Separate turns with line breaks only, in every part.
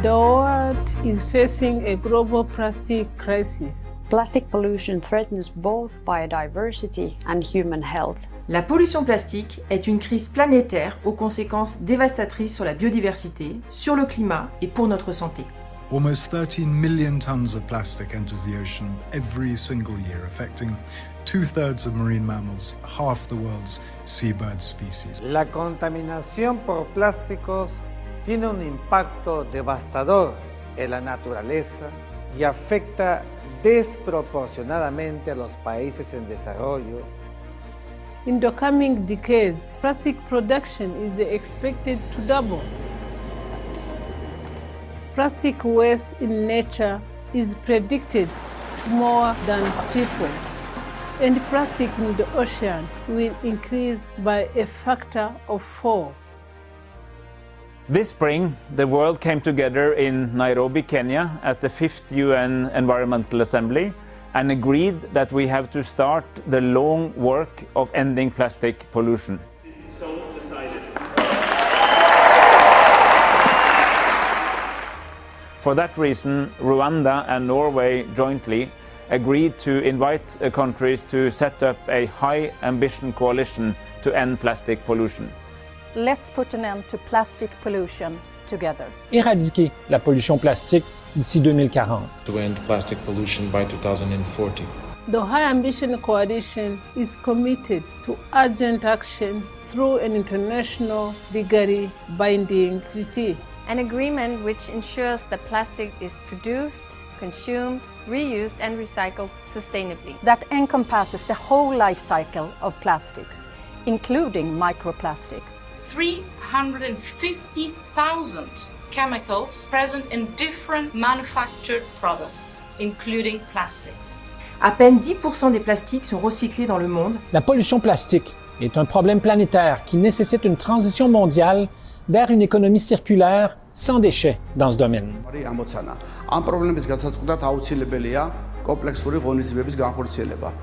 The world is facing a global plastic crisis.
Plastic pollution threatens both biodiversity and human health.
La pollution plastique est une crise planétaire aux conséquences dévastatrices sur la biodiversité, sur le climat et pour notre santé.
Almost 13 million tons of plastic enters the ocean every single year, affecting 2/3 of marine mammals, half the world's seabird species.
La contaminación por plásticos tiene un impacto devastador en la naturaleza y afecta desproporcionadamente a los países en desarrollo.
In the coming decades, plastic production is expected to double. Plastic waste in nature is predicted to more than triple, and plastic in the ocean will increase by a factor of 4.
This spring, the world came together in Nairobi, Kenya, at the 5th UN Environmental Assembly and agreed that we have to start the long work of ending plastic pollution.
So decided.
For that reason, Rwanda and Norway jointly agreed to invite countries to set up a high ambition coalition to end plastic pollution.
Let's put an end to plastic pollution together.
Éradiquer la pollution plastique d'ici 2040.
To end plastic pollution by 2040.
The High Ambition Coalition is committed to urgent action through an international legally binding treaty.
An agreement which ensures that plastic is produced, consumed, reused and recycled sustainably.
That encompasses the whole life cycle of plastics, including microplastics.
350,000 chemicals present in different manufactured products, including plastics.
À peine 10% des plastiques sont recyclés dans le monde.
La pollution plastique est un problème planétaire qui nécessite une transition mondiale vers une économie circulaire sans déchets dans ce domaine.
ამ პრობლემის განსაზღვრად აუცილებელია კომპლექსური ღონისძიებების განხორციელება.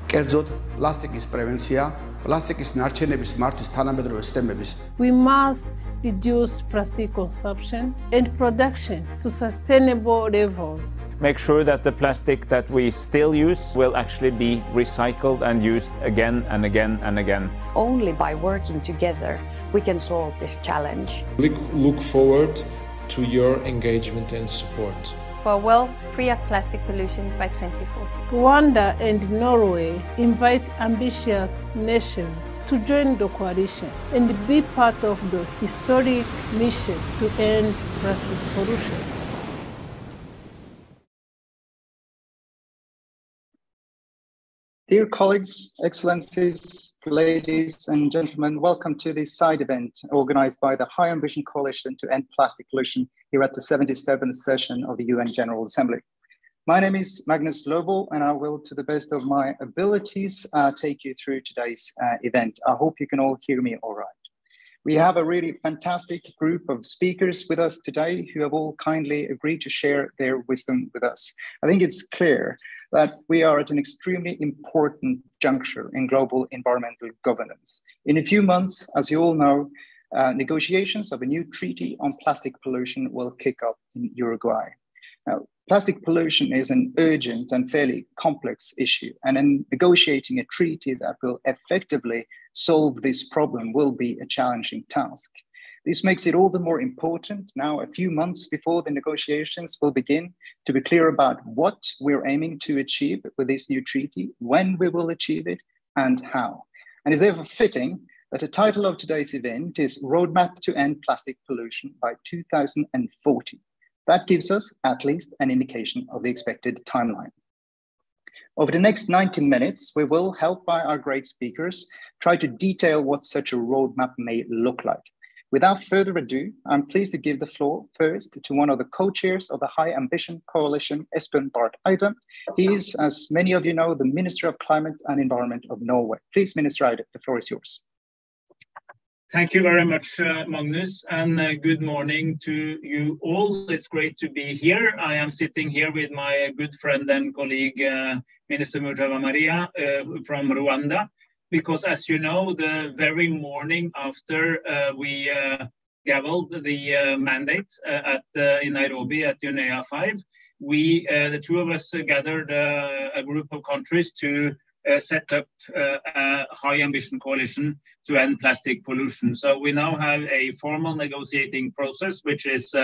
კერძოდ, პლასტიკის პრევენცია, პლასტიკის ნარჩენების მართვის თანამედროვე სისტემების.
We must reduce plastic consumption and production to sustainable levels.
Make sure that the plastic that we still use will actually be recycled and used again and again and again.
Only by working together we can solve this challenge.
Look forward to your engagement and support.
For a world free of plastic pollution by 2040.
Rwanda and Norway invite ambitious nations to join the coalition and be part of the historic mission to end plastic pollution.
Dear colleagues, excellencies, ladies and gentlemen, welcome to this side event organized by the High Ambition Coalition to End Plastic Pollution here at the 77th session of the UN General Assembly. My name is Magnus Lobel, and I will, to the best of my abilities, take you through today's event. I hope you can all hear me all right. We have a really fantastic group of speakers with us today who have all kindly agreed to share their wisdom with us. I think it's clear that we are at an extremely important juncture in global environmental governance. In a few months, as you all know, negotiations of a new treaty on plastic pollution will kick off in Uruguay. Now, plastic pollution is an urgent and fairly complex issue, and in negotiating a treaty that will effectively solve this problem will be a challenging task. This makes it all the more important now, a few months before the negotiations will begin, to be clear about what we're aiming to achieve with this new treaty, when we will achieve it, and how. And it's therefore fitting that the title of today's event is Roadmap to End Plastic Pollution by 2040. That gives us at least an indication of the expected timeline. Over the next 90 minutes, we will, helped by our great speakers, try to detail what such a roadmap may look like. Without further ado, I'm pleased to give the floor first to one of the co-chairs of the High Ambition Coalition, Espen Barth-Eide. He is, as many of you know, the Minister of Climate and Environment of Norway. Please, Minister Eide, the floor is yours.
Thank you very much, Magnus, and good morning to you all. It's great to be here. I am sitting here with my good friend and colleague, Minister Mujawamariya from Rwanda, because as you know, the very morning after we gavelled the mandate in Nairobi at UNGA7, we, the two of us, gathered a group of countries to set up a high ambition coalition to end plastic pollution. So we now have a formal negotiating process which is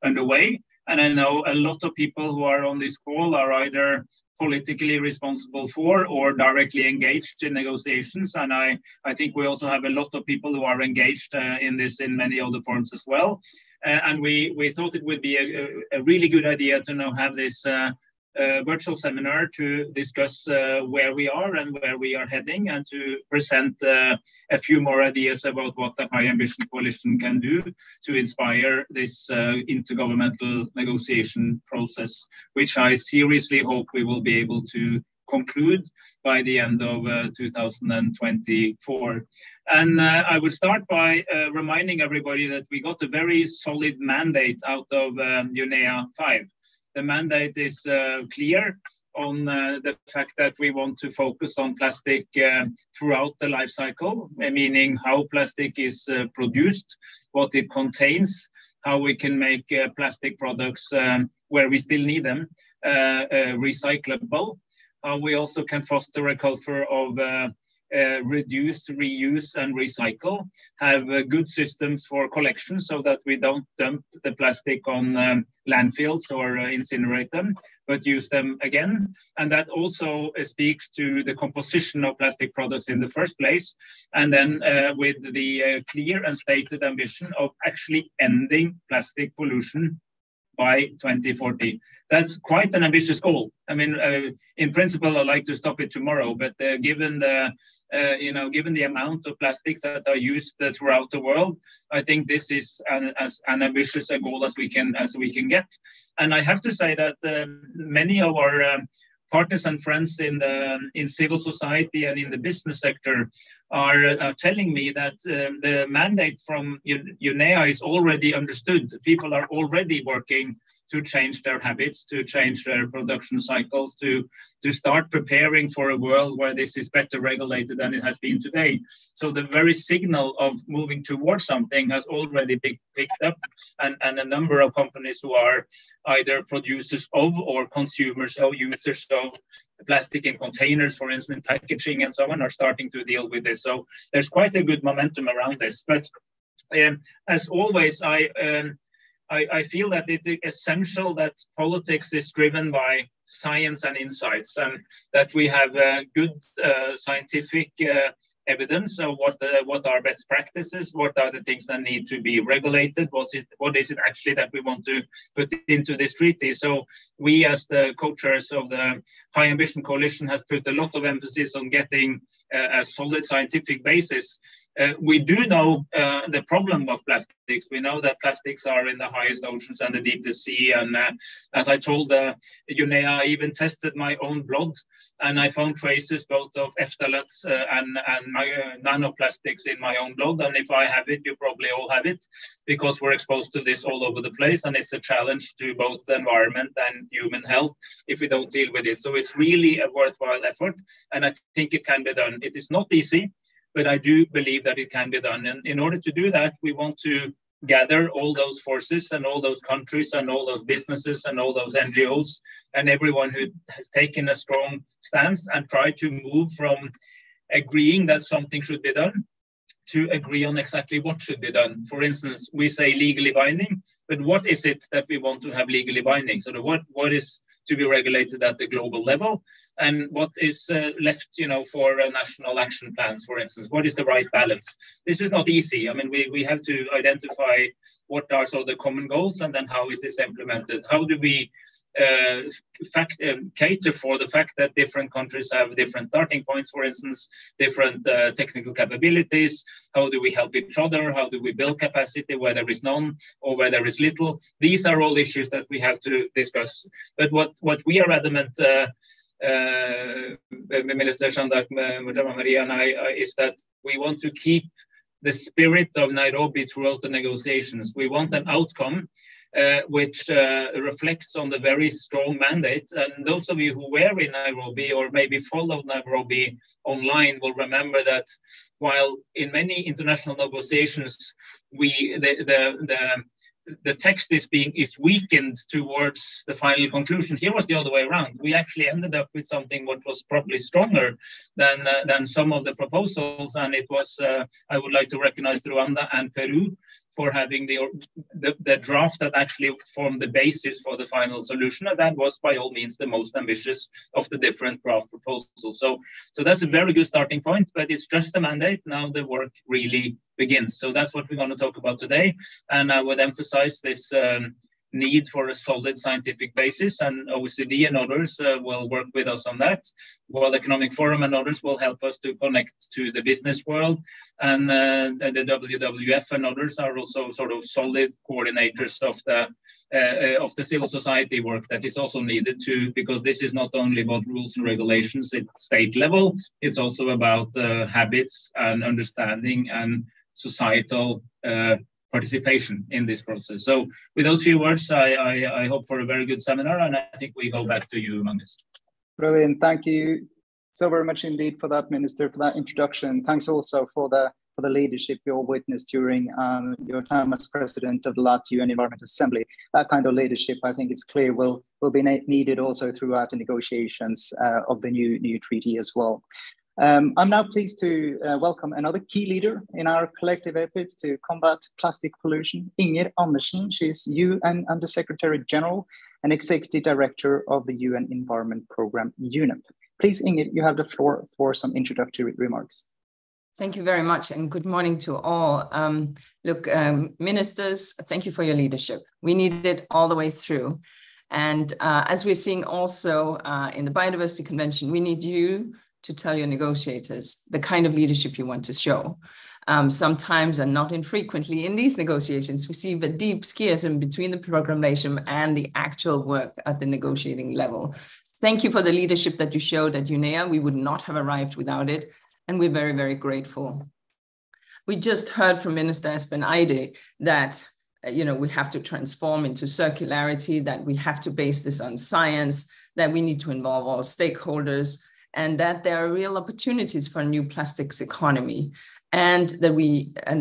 underway. And I know a lot of people who are on this call are either politically responsible for or directly engaged in negotiations. And I think we also have a lot of people who are engaged in this in many other forms as well. And we thought it would be a really good idea to now have this virtual seminar to discuss where we are and where we are heading, and to present a few more ideas about what the High Ambition Coalition can do to inspire this intergovernmental negotiation process, which I seriously hope we will be able to conclude by the end of 2024. And I would start by reminding everybody that we got a very solid mandate out of UNGA7. The mandate is clear on the fact that we want to focus on plastic throughout the life cycle, meaning how plastic is produced, what it contains, how we can make plastic products where we still need them recyclable, how we also can foster a culture of reduce, reuse, and recycle, have good systems for collection so that we don't dump the plastic on landfills or incinerate them, but use them again. And that also speaks to the composition of plastic products in the first place. And then with the clear and stated ambition of actually ending plastic pollution by 2040. That's quite an ambitious goal. I mean, in principle, I'd like to stop it tomorrow, but given the, given the amount of plastics that are used throughout the world, I think this is as ambitious a goal as we can get. And I have to say that many of our partners and friends in civil society and in the business sector are telling me that the mandate from UNEA is already understood. People are already working to change their habits, to change their production cycles, to start preparing for a world where this is better regulated than it has been today. So the very signal of moving towards something has already been picked up, and a number of companies who are either producers of or consumers or users of plastic in containers, for instance, packaging and so on, are starting to deal with this. So there's quite a good momentum around this. But as always, I feel that it is essential that politics is driven by science and insights, and that we have good scientific evidence of what are best practices, what are the things that need to be regulated, what is it actually that we want to put into this treaty. So we, as the co-chairs of the High Ambition Coalition, has put a lot of emphasis on getting a solid scientific basis. We do know the problem of plastics. We know that plastics are in the highest oceans and the deepest sea. And as I told UNEA, I even tested my own blood, and I found traces both of phthalates and nanoplastics in my own blood. And if I have it, you probably all have it, because we're exposed to this all over the place. And it's a challenge to both the environment and human health if we don't deal with it. So it's really a worthwhile effort, and I think it can be done. It is not easy, but I do believe that it can be done. And in order to do that, we want to gather all those forces and all those countries and all those businesses and all those NGOs and everyone who has taken a strong stance, and try to move from agreeing that something should be done to agree on exactly what should be done. For instance, we say legally binding, but what is it that we want to have legally binding? So what is to be regulated at the global level, and what is left, for national action plans, for instance? What is the right balance? This is not easy. I mean, we have to identify what are sort of the common goals, and then how is this implemented? How do we cater for the fact that different countries have different starting points, for instance, different technical capabilities? How do we help each other? How do we build capacity where there is none or where there is little? These are all issues that we have to discuss. But what we are adamant, Minister Mujawamariya and I, is that we want to keep the spirit of Nairobi throughout the negotiations. We want an outcome which reflects on the very strong mandate. And those of you who were in Nairobi or maybe followed Nairobi online will remember that while in many international negotiations, the text is weakened towards the final conclusion. Here was the other way around. We actually ended up with something what was probably stronger than some of the proposals, and it was I would like to recognize Rwanda and Peru for having the draft that actually formed the basis for the final solution, and that was by all means the most ambitious of the different draft proposals. So that's a very good starting point, but it's just a mandate. Now the work really begins. So that's what we're going to talk about today, and I would emphasize this need for a solid scientific basis, and OECD and others will work with us on that. World Economic Forum and others will help us to connect to the business world, and the WWF and others are also sort of solid coordinators of the civil society work that is also needed to, because this is not only about rules and regulations at state level, it's also about habits and understanding and societal participation in this process. So with those few words, I hope for a very good seminar, and I think we go back to you, Magnus.
Brilliant. Thank you so very much indeed for that, Minister, for that introduction. Thanks also for the leadership you all witnessed during your time as President of the last UN Environment Assembly. That kind of leadership, I think it's clear, will be needed also throughout the negotiations of the new treaty as well. I'm now pleased to welcome another key leader in our collective efforts to combat plastic pollution, Inger Andersen. She's UN Under-Secretary General and Executive Director of the UN Environment Programme, UNEP. Please, Inger, you have the floor for some introductory remarks.
Thank you very much, and good morning to all. Ministers, thank you for your leadership. We needed it all the way through. And as we're seeing also in the Biodiversity Convention, we need you to tell your negotiators the kind of leadership you want to show. Sometimes, and not infrequently, in these negotiations, we see the deep schism between the proclamation and the actual work at the negotiating level. Thank you for the leadership that you showed at UNEA. We would not have arrived without it, and we're very, very grateful. We just heard from Minister Barth-Eide that we have to transform into circularity, that we have to base this on science, that we need to involve all stakeholders, and that there are real opportunities for a new plastics economy. And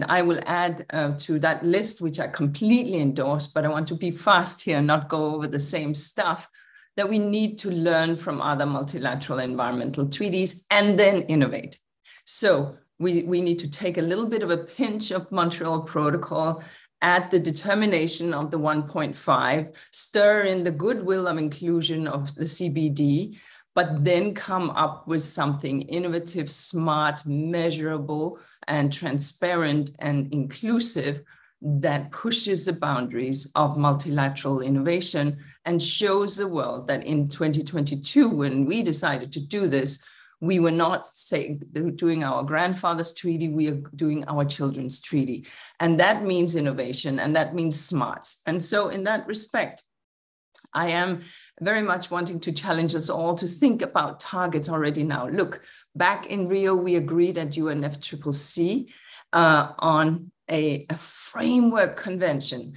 I will add to that list, which I completely endorse, but I want to be fast here and not go over the same stuff, that we need to learn from other multilateral environmental treaties and then innovate. So we need to take a little bit of a pinch of Montreal Protocol, add the determination of the 1.5, stir in the goodwill of inclusion of the CBD, but then come up with something innovative, smart, measurable, and transparent and inclusive that pushes the boundaries of multilateral innovation and shows the world that in 2022, when we decided to do this, we were not doing our grandfather's treaty, we are doing our children's treaty. And that means innovation, and that means smarts. And so in that respect, I am very much wanting to challenge us all to think about targets already now. Look, back in Rio, we agreed at UNFCCC on a framework convention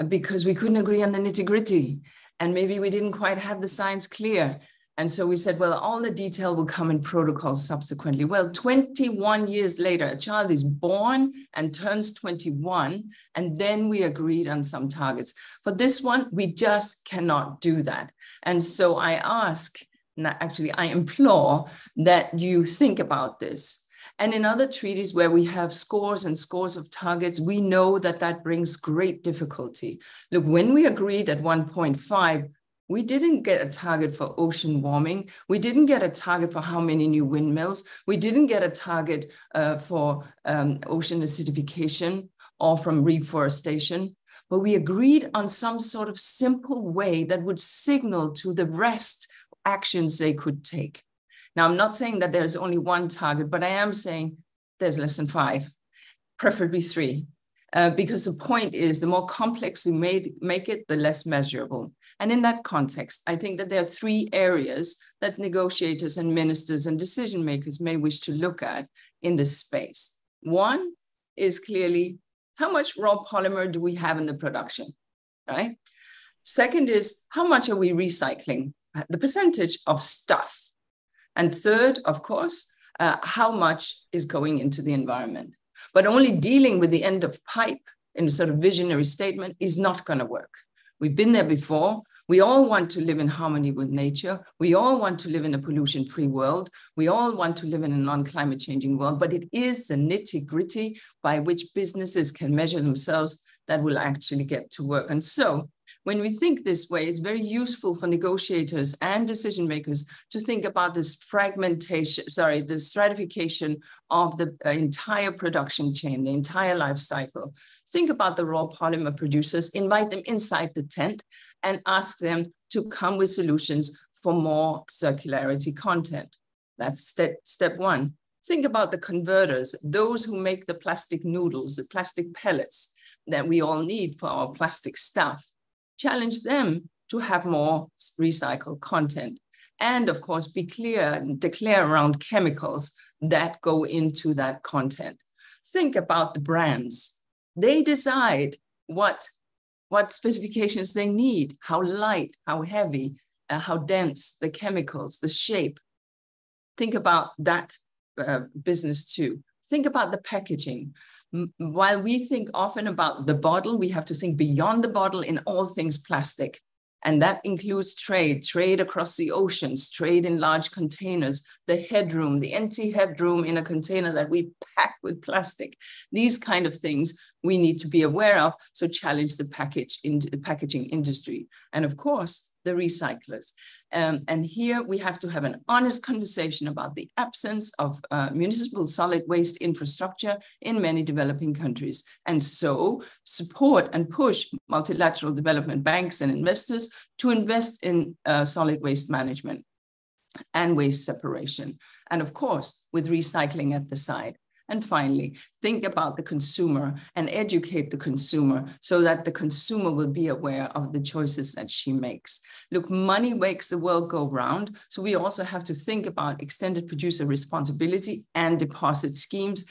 because we couldn't agree on the nitty-gritty, and maybe we didn't quite have the science clear. And so we said, well, all the detail will come in protocols subsequently. Well, 21 years later, a child is born and turns 21, and then we agreed on some targets. For this one, we just cannot do that. And so I implore that you think about this. And in other treaties where we have scores and scores of targets, we know that that brings great difficulty. Look, when we agreed at 1.5, we didn't get a target for ocean warming. We didn't get a target for how many new windmills. We didn't get a target for ocean acidification or from reforestation. But we agreed on some sort of simple way that would signal to the rest actions they could take. Now, I'm not saying that there's only one target, but I am saying there's less than 5, preferably 3. Because the point is, the more complex you make it, the less measurable. And in that context, I think that there are 3 areas that negotiators and ministers and decision makers may wish to look at in this space. One is clearly how much raw polymer do we have in the production, right? Second is, how much are we recycling? The percentage of stuff. And third, of course, how much is going into the environment. But only dealing with the end of pipe in a sort of visionary statement is not going to work. We've been there before. We all want to live in harmony with nature. We all want to live in a pollution-free world. We all want to live in a non-climate changing world, but it is the nitty-gritty by which businesses can measure themselves that will actually get to work. And so when we think this way, it's very useful for negotiators and decision makers to think about this the stratification of the entire production chain, the entire life cycle. Think about the raw polymer producers, invite them inside the tent and ask them to come with solutions for more circularity content. That's step one. Think about the converters, those who make the plastic noodles, the plastic pellets that we all need for our plastic stuff. Challenge them to have more recycled content. And of course, be clear and declare around chemicals that go into that content. Think about the brands. They decide what specifications they need, how light, how heavy, how dense, the chemicals, the shape. Think about that business too. Think about the packaging. While we think often about the bottle, we have to think beyond the bottle in all things plastic. And that includes trade across the oceans, trade in large containers, the headroom, the empty headroom in a container that we pack with plastic. These kind of things we need to be aware of, so challenge the packaging industry. And of course, the recyclers. And here we have to have an honest conversation about the absence of municipal solid waste infrastructure in many developing countries. And so support and push multilateral development banks and investors to invest in solid waste management and waste separation. And of course, with recycling at the side. And finally, think about the consumer and educate the consumer so that the consumer will be aware of the choices that she makes. Look, money makes the world go round. So we also have to think about extended producer responsibility and deposit schemes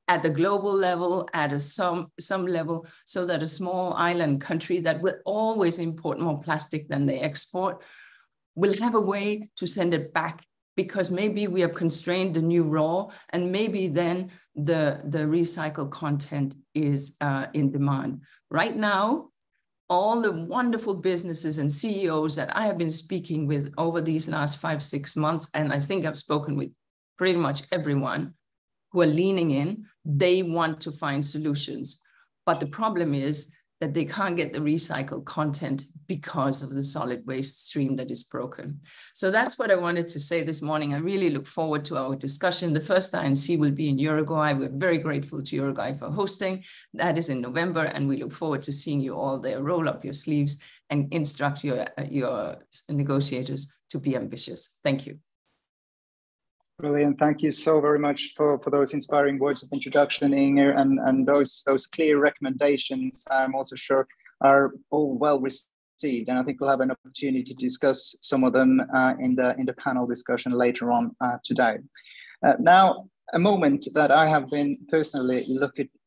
at the global level, at some level, so that a small island country that will always import more plastic than they export will have a way to send it back, because maybe we have constrained the new raw, and maybe then the recycled content is in demand. Right now, all the wonderful businesses and CEOs that I have been speaking with over these last 5-6 months, and I think I've spoken with pretty much everyone who are leaning in, they want to find solutions. But the problem is that they can't get the recycled content because of the solid waste stream that is broken. So that's what I wanted to say this morning. I really look forward to our discussion. The first INC will be in Uruguay. We're very grateful to Uruguay for hosting. That is in November, and we look forward to seeing you all there. Roll up your sleeves and instruct your negotiators to be ambitious. Thank you.
Brilliant. Thank you so very much for those inspiring words of introduction, Inger, and those clear recommendations, I'm also sure are all well received. And I think we'll have an opportunity to discuss some of them in the panel discussion later on today. Now, a moment that I have been personally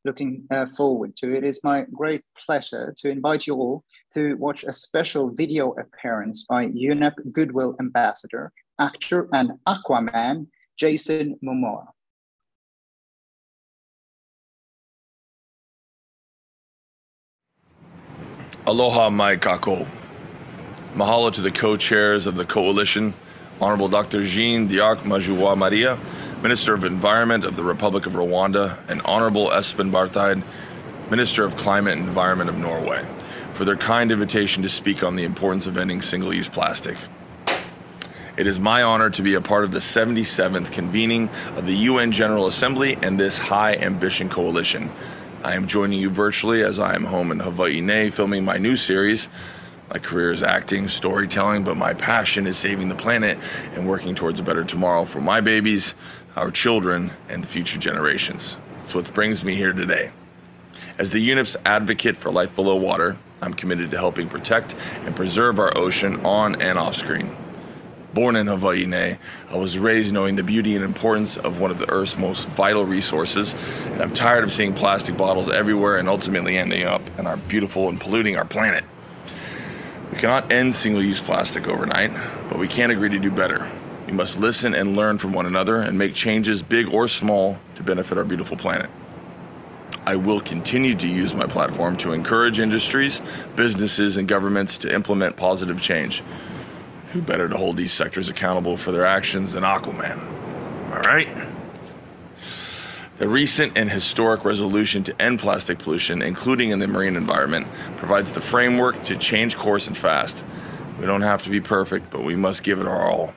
looking forward to. It is my great pleasure to invite you all to watch a special video appearance by UNEP Goodwill Ambassador, actor and Aquaman, Jason Momoa.
Aloha mai kako. Mahalo to the co-chairs of the coalition, Honorable Dr. Jeanne Mujawamariya, Minister of Environment of the Republic of Rwanda, and Honorable Espen Barth-Eide, Minister of Climate and Environment of Norway, for their kind invitation to speak on the importance of ending single-use plastic. It is my honor to be a part of the 77th convening of the UN General Assembly and this high ambition coalition. I am joining you virtually as I am home in Hawaii filming my new series. My career is acting, storytelling, but my passion is saving the planet and working towards a better tomorrow for my babies, our children, and the future generations. That's what brings me here today. As the UNEP's advocate for life below water, I'm committed to helping protect and preserve our ocean on and off screen. Born in Hawaii, I was raised knowing the beauty and importance of one of the Earth's most vital resources, and I'm tired of seeing plastic bottles everywhere and ultimately ending up in our beautiful and polluting our planet. We cannot end single-use plastic overnight, but we can agree to do better. We must listen and learn from one another and make changes, big or small, to benefit our beautiful planet. I will continue to use my platform to encourage industries, businesses, and governments to implement positive change. Who better to hold these sectors accountable for their actions than Aquaman? All right? The recent and historic resolution to end plastic pollution, including in the marine environment, provides the framework to change course and fast. We don't have to be perfect, but we must give it our all.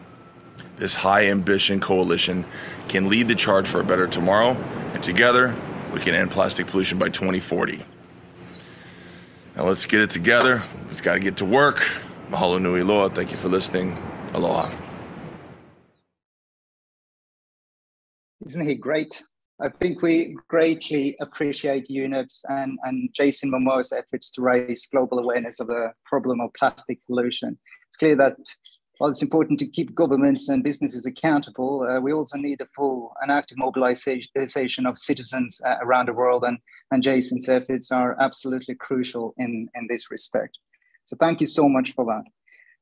This high ambition coalition can lead the charge for a better tomorrow, and together we can end plastic pollution by 2040. Now let's get it together. We've got to get to work. Mahalo nui loa. Thank you for listening. Aloha.
Isn't he great? I think we greatly appreciate UNEP's and Jason Momoa's efforts to raise global awareness of the problem of plastic pollution. It's clear that while it's important to keep governments and businesses accountable, we also need a full and active mobilization of citizens around the world, and Jason's efforts are absolutely crucial in this respect. So thank you so much for that.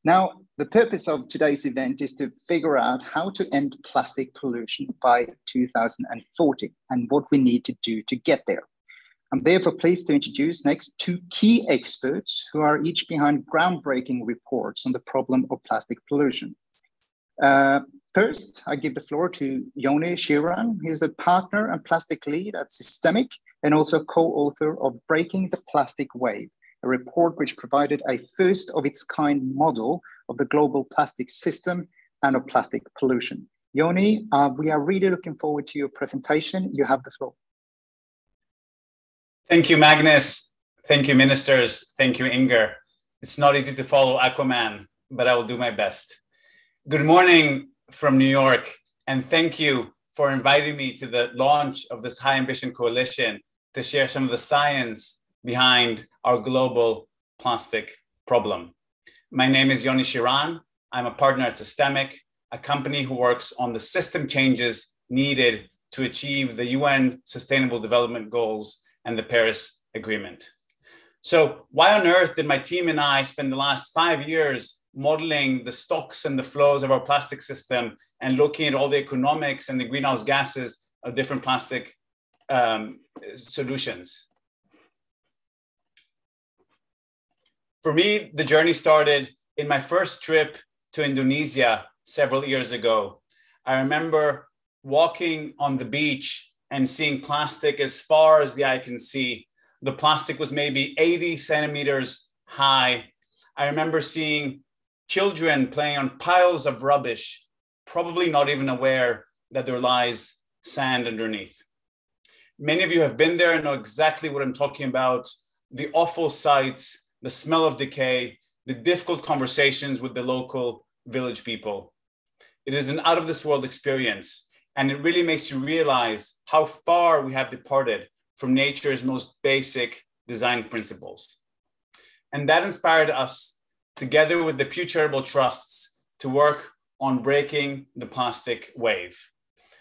Now, the purpose of today's event is to figure out how to end plastic pollution by 2040 and what we need to do to get there. I'm therefore pleased to introduce next two key experts who are each behind groundbreaking reports on the problem of plastic pollution. First, I give the floor to H.E Jeanne. He's a partner and plastic lead at Systemic and also co-author of Breaking the Plastic Wave, a report which provided a first of its kind model of the global plastic system and of plastic pollution. H.E, we are really looking forward to your presentation. You have the floor.
Thank you, Magnus. Thank you, ministers. Thank you, Inger. It's not easy to follow Aquaman, but I will do my best. Good morning from New York, and thank you for inviting me to the launch of this High Ambition Coalition to share some of the science behind our global plastic problem. My name is H.E Jeanne. I'm a partner at Systemic, a company who works on the system changes needed to achieve the UN Sustainable Development Goals and the Paris Agreement. So why on earth did my team and I spend the last 5 years modeling the stocks and the flows of our plastic system and looking at all the economics and the greenhouse gases of different plastic solutions? For me, the journey started in my first trip to Indonesia several years ago. I remember walking on the beach and seeing plastic as far as the eye can see. The plastic was maybe 80 centimeters high. I remember seeing children playing on piles of rubbish, probably not even aware that there lies sand underneath. Many of you have been there and know exactly what I'm talking about. The awful sights, the smell of decay, the difficult conversations with the local village people. It is an out of this world experience. And it really makes you realize how far we have departed from nature's most basic design principles. And that inspired us, together with the Pew Charitable Trusts, to work on breaking the plastic wave.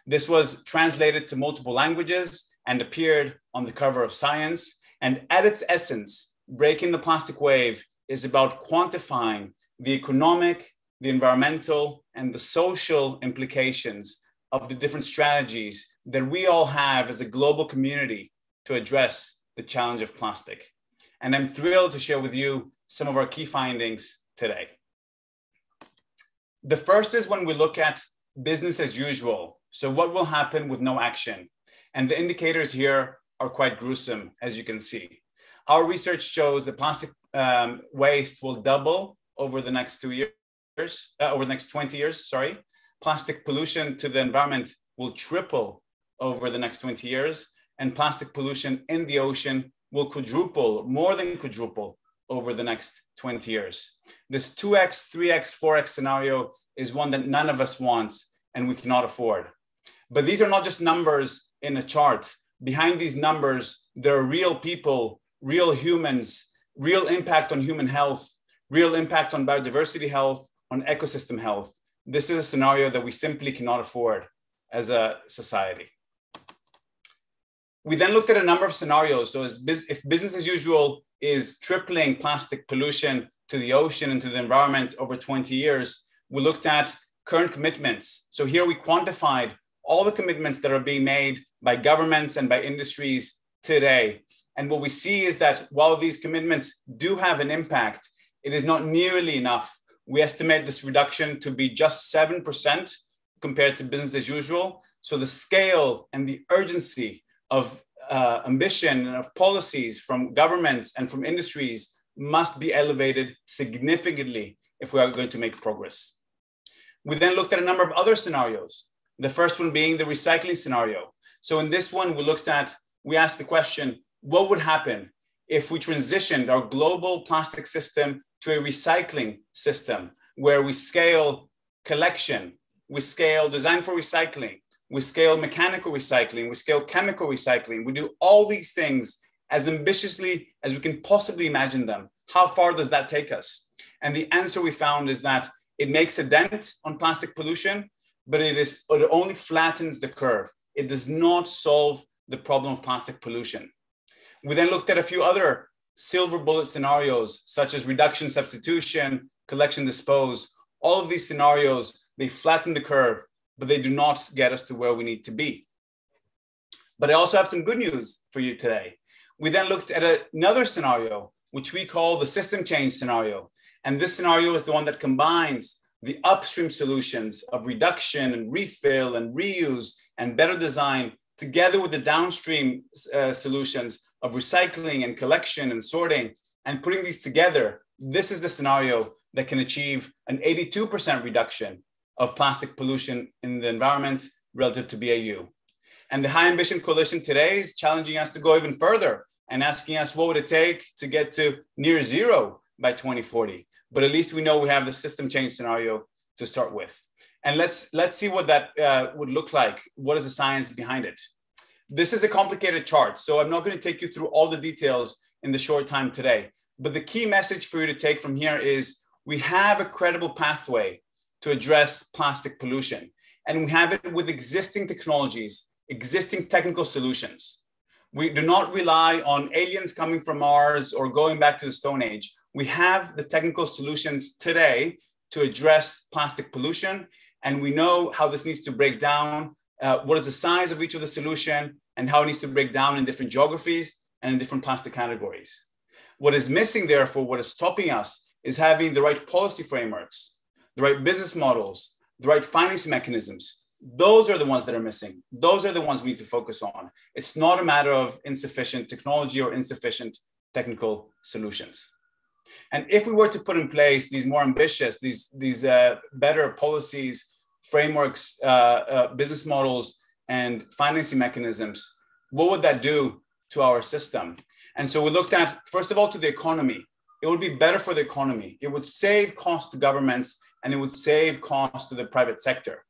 This was translated to multiple languages and appeared on the cover of Science. And at its essence, breaking the plastic wave is about quantifying the economic, the environmental, and the social implications of the different strategies that we all have as a global community to address the challenge of plastic. And I'm thrilled to share with you some of our key findings today. The first is when we look at business as usual. So what will happen with no action? And the indicators here are quite gruesome, as you can see. Our research shows that plastic waste will double over the next 2 years, over the next 20 years, sorry. Plastic pollution to the environment will triple over the next 20 years, and plastic pollution in the ocean will quadruple, more than quadruple, over the next 20 years. This 2x, 3x, 4x scenario is one that none of us wants and we cannot afford. But these are not just numbers in a chart. Behind these numbers, there are real people, real humans, real impact on human health, real impact on biodiversity health, on ecosystem health. this is a scenario that we simply cannot afford as a society. We then looked at a number of scenarios. So if business as usual is tripling plastic pollution to the ocean and to the environment over 20 years, we looked at current commitments. So here we quantified all the commitments that are being made by governments and by industries today. And what we see is that while these commitments do have an impact, it is not nearly enough. We estimate this reduction to be just 7% compared to business as usual. So the scale and the urgency of ambition and of policies from governments and from industries must be elevated significantly if we are going to make progress. We then looked at a number of other scenarios. The first one being the recycling scenario. So in this one, we asked the question, what would happen if we transitioned our global plastic system to a recycling system where we scale collection, we scale design for recycling, we scale mechanical recycling, we scale chemical recycling, we do all these things as ambitiously as we can possibly imagine them. How far does that take us? And the answer we found is that it makes a dent on plastic pollution, but it only flattens the curve. It does not solve the problem of plastic pollution. We then looked at a few other silver bullet scenarios, such as reduction, substitution, collection, dispose. All of these scenarios, they flatten the curve, but they do not get us to where we need to be. But I also have some good news for you today. We then looked at another scenario, which we call the system change scenario. And this scenario is the one that combines the upstream solutions of reduction and refill and reuse and better design together with the downstream solutions of recycling and collection and sorting, and putting these together. This is the scenario that can achieve an 82% reduction of plastic pollution in the environment relative to BAU. And the High Ambition Coalition today is challenging us to go even further and asking us what would it take to get to near zero by 2040. But at least we know we have the system change scenario to start with. And let's see what that would look like. What is the science behind it? This is a complicated chart, so I'm not going to take you through all the details in the short time today. But the key message for you to take from here is we have a credible pathway to address plastic pollution. And we have it with existing technologies, existing technical solutions. We do not rely on aliens coming from Mars or going back to the Stone Age. We have the technical solutions today to address plastic pollution. And we know how this needs to break down, what is the size of each of the solution, and how it needs to break down in different geographies and in different plastic categories. What is missing, therefore, what is stopping us is having the right policy frameworks, the right business models, the right financing mechanisms. Those are the ones that are missing. Those are the ones we need to focus on. It's not a matter of insufficient technology or insufficient technical solutions. And if we were to put in place these more ambitious, these better policies, frameworks, business models, and financing mechanisms, what would that do to our system? And so we looked at, first of all, to the economy. It would be better for the economy. It would save costs to governments, and it would save costs to the private sector.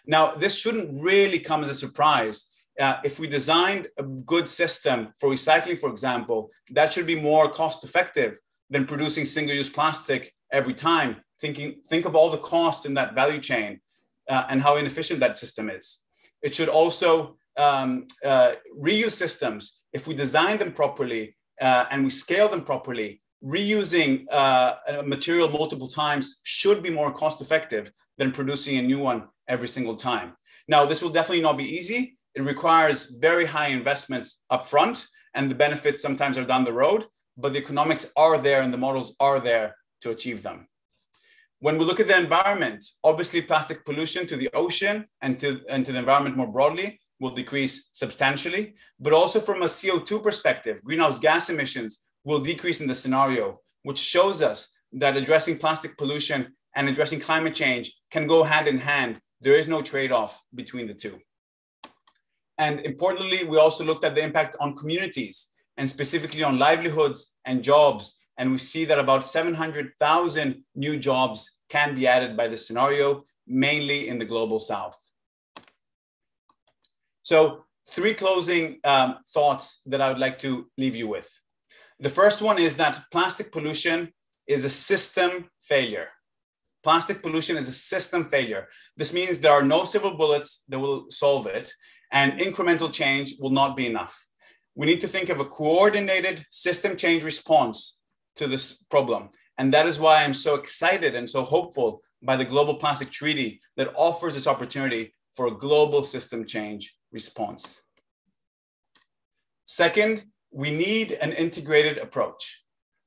Now, this shouldn't really come as a surprise. If we designed a good system for recycling, for example, that should be more cost effective than producing single-use plastic every time. Think of all the costs in that value chain and how inefficient that system is. It should also reuse systems. If we design them properly and we scale them properly, reusing a material multiple times should be more cost effective than producing a new one every single time. Now, this will definitely not be easy. It requires very high investments upfront, and the benefits sometimes are down the road, but the economics are there and the models are there to achieve them. When we look at the environment, obviously plastic pollution to the ocean and to the environment more broadly will decrease substantially, but also from a CO2 perspective, greenhouse gas emissions will decrease in the scenario, which shows us that addressing plastic pollution and addressing climate change can go hand in hand. There is no trade-off between the two. And importantly, we also looked at the impact on communities and specifically on livelihoods and jobs. And we see that about 700,000 new jobs can be added by this scenario, mainly in the global south. So 3 closing thoughts that I would like to leave you with. The first one is that plastic pollution is a system failure. Plastic pollution is a system failure. This means there are no silver bullets that will solve it, and incremental change will not be enough. We need to think of a coordinated system change response to this problem. And that is why I'm so excited and so hopeful by the Global Plastic Treaty that offers this opportunity for a global system change response. Second, we need an integrated approach.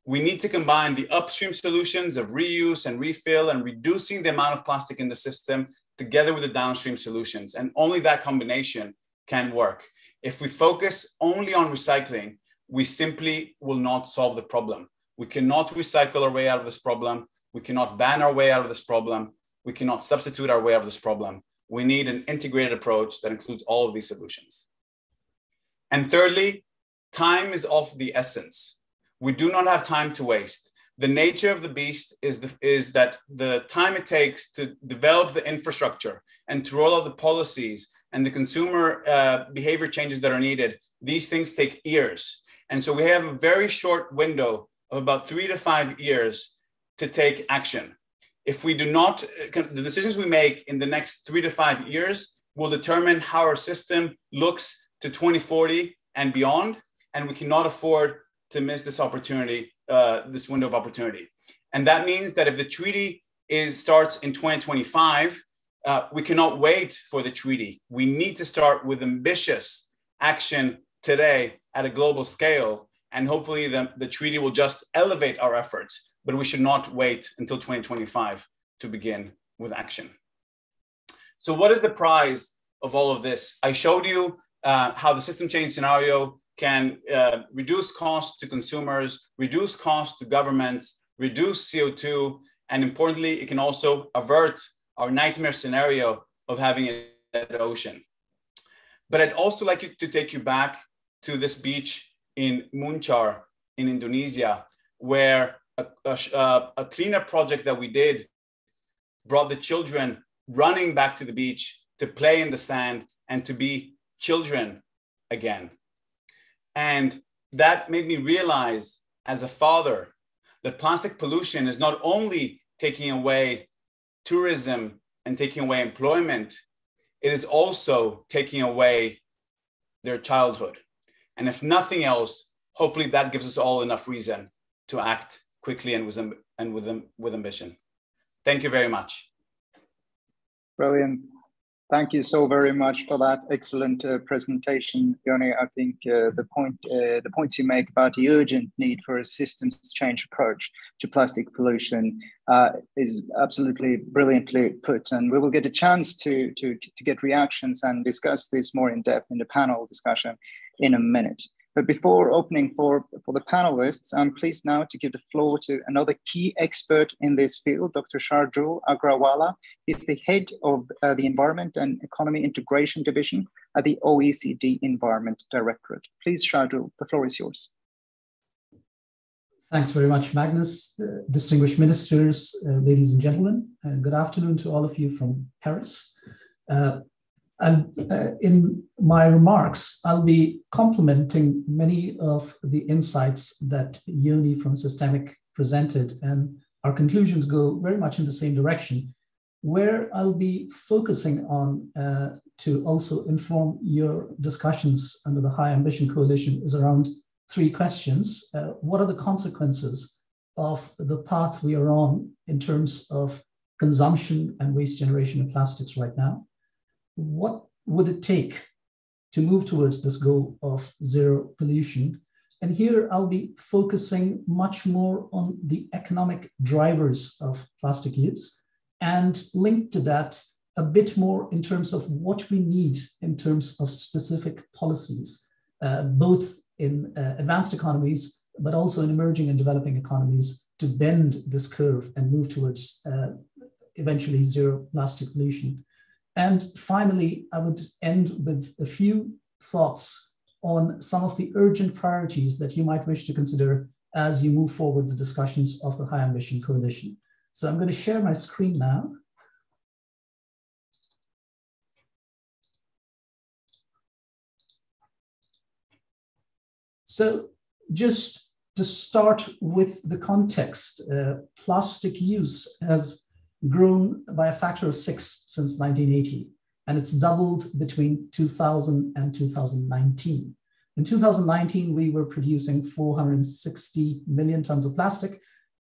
We need to combine the upstream solutions of reuse and refill and reducing the amount of plastic in the system together with the downstream solutions. And only that combination can work. If we focus only on recycling, we simply will not solve the problem. We cannot recycle our way out of this problem. We cannot ban our way out of this problem. We cannot substitute our way out of this problem. We need an integrated approach that includes all of these solutions. And thirdly, time is of the essence. We do not have time to waste. The nature of the beast is that the time it takes to develop the infrastructure and to roll out the policies and the consumer behavior changes that are needed, these things take years. And so we have a very short window of about 3 to 5 years to take action. If we do not, the decisions we make in the next 3 to 5 years will determine how our system looks to 2040 and beyond, and we cannot afford to miss this opportunity, this window of opportunity. And that means that if the treaty starts in 2025, we cannot wait for the treaty. We need to start with ambitious action today at a global scale, and hopefully the treaty will just elevate our efforts, but we should not wait until 2025 to begin with action. So what is the prize of all of this? I showed you how the system change scenario can reduce costs to consumers, reduce costs to governments, reduce CO2, and importantly, it can also avert our nightmare scenario of having a dead ocean. But I'd also like to take you back to this beach in Muncar in Indonesia, where a cleanup project that we did brought the children running back to the beach to play in the sand and to be children again. And that made me realize as a father that plastic pollution is not only taking away tourism and taking away employment, it is also taking away their childhood. And if nothing else, hopefully that gives us all enough reason to act quickly and with ambition. Thank you very much.
Brilliant. Thank you so very much for that excellent presentation, Yoni. I think the points you make about the urgent need for a systems change approach to plastic pollution is absolutely brilliantly put. And we will get a chance to get reactions and discuss this more in depth in the panel discussion in a minute. But before opening for the panelists, I'm pleased now to give the floor to another key expert in this field, Dr. Shardul Agrawala. He's the head of the Environment and Economy Integration Division at the OECD Environment Directorate. Please, Shardul, the floor is yours.
Thanks very much, Magnus. Distinguished ministers, ladies and gentlemen, good afternoon to all of you from Paris. In my remarks, I'll be complementing many of the insights that Yoni from Systemic presented, and our conclusions go very much in the same direction. Where I'll be focusing on to also inform your discussions under the High Ambition Coalition is around 3 questions. What are the consequences of the path we are on in terms of consumption and waste generation of plastics right now? What would it take to move towards this goal of zero pollution? And here I'll be focusing much more on the economic drivers of plastic use and linked to that a bit more in terms of what we need in terms of specific policies, both in advanced economies, but also in emerging and developing economies to bend this curve and move towards eventually zero plastic pollution. And finally, I would end with a few thoughts on some of the urgent priorities that you might wish to consider as you move forward the discussions of the High Ambition Coalition. So I'm going to share my screen now. So just to start with the context, plastic use has grown by a factor of 6 since 1980, and it's doubled between 2000 and 2019. In 2019, we were producing 460 million tons of plastic.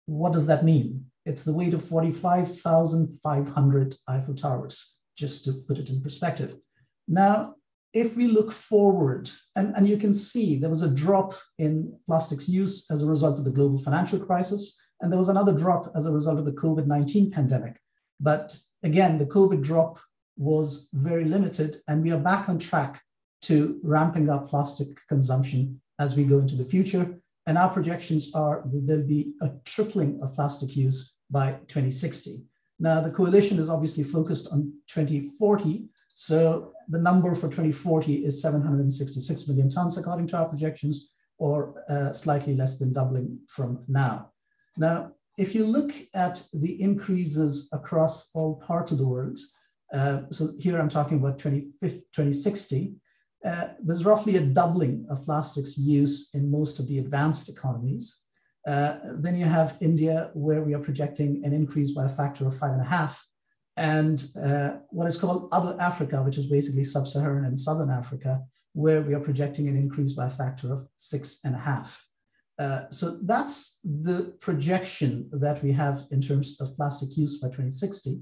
What does that mean? It's the weight of 45,500 Eiffel Towers, just to put it in perspective. Now, if we look forward, and you can see there was a drop in plastics use as a result of the global financial crisis, and there was another drop as a result of the COVID-19 pandemic. But again, the COVID drop was very limited, and we are back on track to ramping up plastic consumption as we go into the future. And our projections are that there'll be a tripling of plastic use by 2060. Now, the coalition is obviously focused on 2040. So the number for 2040 is 766 million tons, according to our projections, or slightly less than doubling from now. Now, if you look at the increases across all parts of the world, so here I'm talking about 2060, there's roughly a doubling of plastics use in most of the advanced economies. Then you have India, where we are projecting an increase by a factor of 5.5. And what is called Other Africa, which is basically sub-Saharan and Southern Africa, where we are projecting an increase by a factor of 6.5. So that's the projection that we have in terms of plastic use by 2060.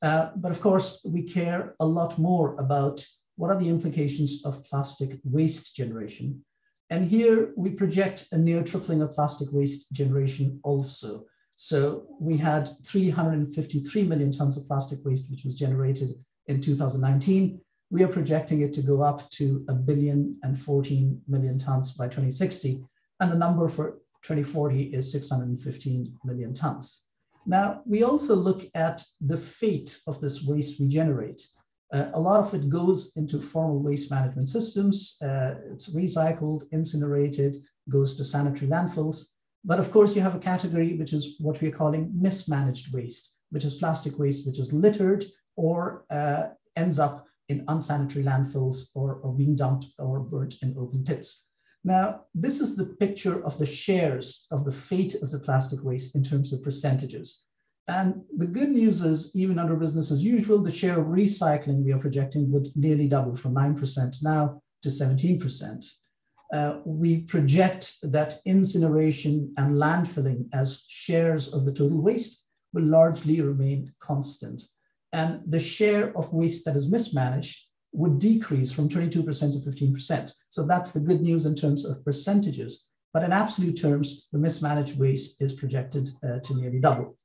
But of course, we care a lot more about what are the implications of plastic waste generation. And here we project a near tripling of plastic waste generation also. So we had 353 million tons of plastic waste, which was generated in 2019. We are projecting it to go up to 1,014 million tons by 2060. And the number for 2040 is 615 million tons. Now, we also look at the fate of this waste we generate. A lot of it goes into formal waste management systems. It's recycled, incinerated, goes to sanitary landfills. But of course, you have a category which is what we are calling mismanaged waste, which is plastic waste, which is littered or ends up in unsanitary landfills or being dumped or burnt in open pits. Now, this is the picture of the shares of the fate of the plastic waste in terms of percentages. And the good news is, even under business as usual, the share of recycling we are projecting would nearly double from 9% now to 17%. We project that incineration and landfilling as shares of the total waste will largely remain constant. And the share of waste that is mismanaged would decrease from 22% to 15%. So that's the good news in terms of percentages. But in absolute terms, the mismanaged waste is projected to nearly double.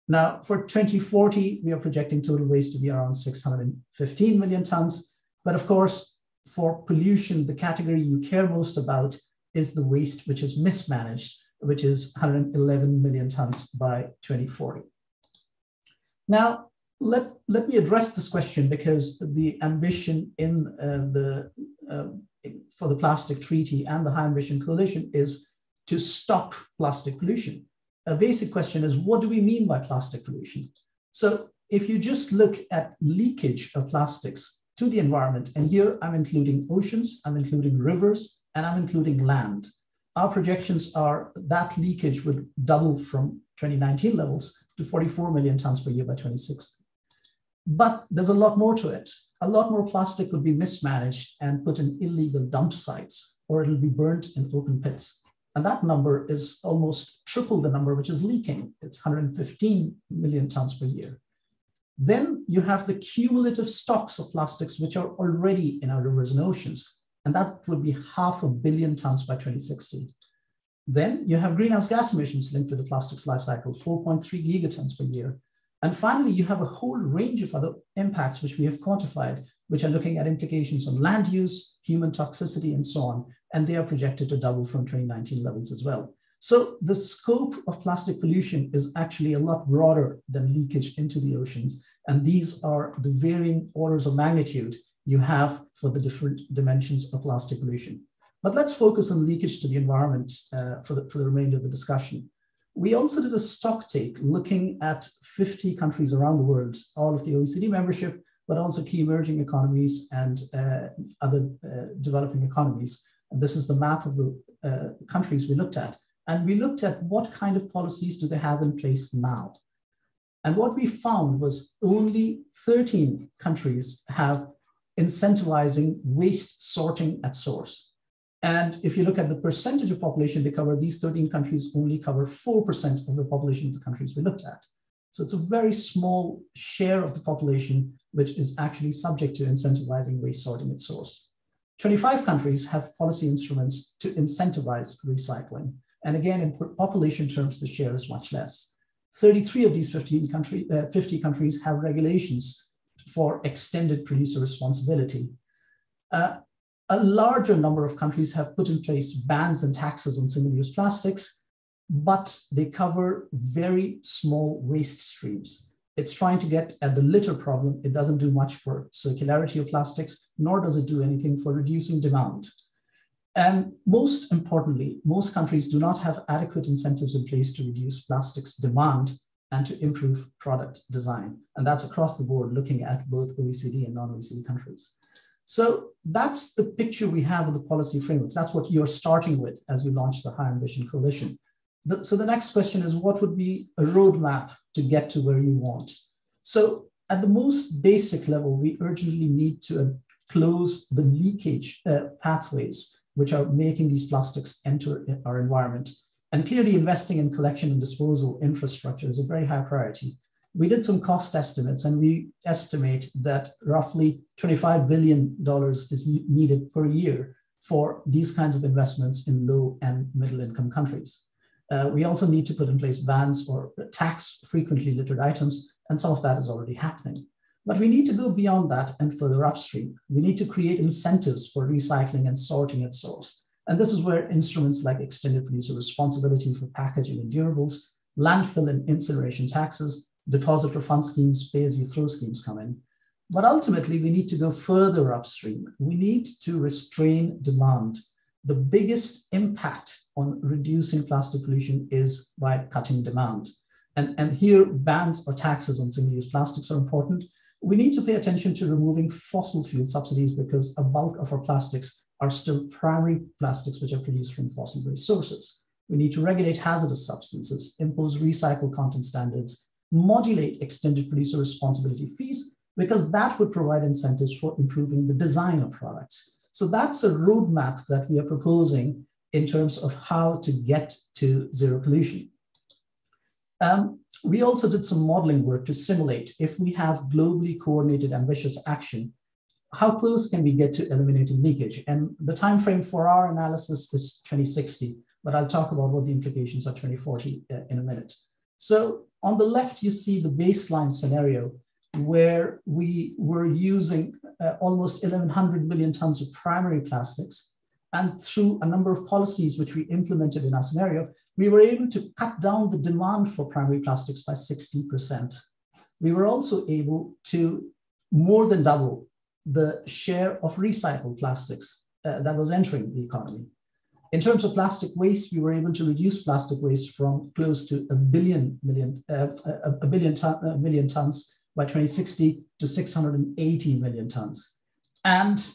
Now, for 2040, we are projecting total waste to be around 615 million tons. But of course, for pollution, the category you care most about is the waste which is mismanaged, which is 111 million tons by 2040. Now, let me address this question, because the ambition in for the Plastic Treaty and the High Ambition Coalition is to stop plastic pollution. A basic question is, what do we mean by plastic pollution? So if you just look at leakage of plastics to the environment, and here I'm including oceans, I'm including rivers, and I'm including land. Our projections are that leakage would double from 2019 levels to 44 million tons per year by 2060. But there's a lot more to it. A lot more plastic would be mismanaged and put in illegal dump sites, or it'll be burnt in open pits. And that number is almost triple the number which is leaking. It's 115 million tons per year. Then you have the cumulative stocks of plastics which are already in our rivers and oceans, and that would be 500 million tons by 2060. Then you have greenhouse gas emissions linked to the plastics life cycle, 4.3 gigatons per year. And finally, you have a whole range of other impacts which we have quantified, which are looking at implications on land use, human toxicity, and so on. And they are projected to double from 2019 levels as well. So the scope of plastic pollution is actually a lot broader than leakage into the oceans. And these are the varying orders of magnitude you have for the different dimensions of plastic pollution. But let's focus on leakage to the environment for the remainder of the discussion. We also did a stock take looking at 50 countries around the world, all of the OECD membership, but also key emerging economies and other developing economies. And this is the map of the countries we looked at. And we looked at what kind of policies do they have in place now. And what we found was only 13 countries have incentivizing waste sorting at source. And if you look at the percentage of population they cover, these 13 countries only cover 4% of the population of the countries we looked at. So it's a very small share of the population which is actually subject to incentivizing waste sorting at source. 25 countries have policy instruments to incentivize recycling. And again, in population terms, the share is much less. 33 of these 50 countries have regulations for extended producer responsibility. A larger number of countries have put in place bans and taxes on single-use plastics, but they cover very small waste streams. It's trying to get at the litter problem. It doesn't do much for circularity of plastics, nor does it do anything for reducing demand. And most importantly, most countries do not have adequate incentives in place to reduce plastics demand and to improve product design. And that's across the board, looking at both OECD and non-OECD countries. So that's the picture we have of the policy frameworks. That's what you're starting with as you launch the High Ambition Coalition. So the next question is, what would be a roadmap to get to where you want? So at the most basic level, we urgently need to close the leakage pathways which are making these plastics enter our environment. And clearly investing in collection and disposal infrastructure is a very high priority. We did some cost estimates, and we estimate that roughly $25 billion is needed per year for these kinds of investments in low and middle income countries. We also need to put in place bans or tax frequently littered items, and some of that is already happening. But we need to go beyond that and further upstream. We need to create incentives for recycling and sorting at source. And this is where instruments like extended producer responsibility for packaging and durables, landfill and incineration taxes, deposit refund schemes, pay-as-you-throw schemes come in. But ultimately, we need to go further upstream. We need to restrain demand. The biggest impact on reducing plastic pollution is by cutting demand. And here, bans or taxes on single-use plastics are important. We need to pay attention to removing fossil fuel subsidies because a bulk of our plastics are still primary plastics which are produced from fossil-based sources. We need to regulate hazardous substances, impose recycled content standards, modulate extended producer responsibility fees, because that would provide incentives for improving the design of products. So that's a roadmap that we are proposing in terms of how to get to zero pollution. We also did some modeling work to simulate if we have globally coordinated ambitious action, how close can we get to eliminating leakage? And the time frame for our analysis is 2060, but I'll talk about what the implications are 2040 in a minute. So on the left, you see the baseline scenario where we were using almost 1,100 million tons of primary plastics. And through a number of policies which we implemented in our scenario, we were able to cut down the demand for primary plastics by 60%. We were also able to more than double the share of recycled plastics that was entering the economy. In terms of plastic waste, we were able to reduce plastic waste from close to a billion tons by 2060 to 680 million tons. And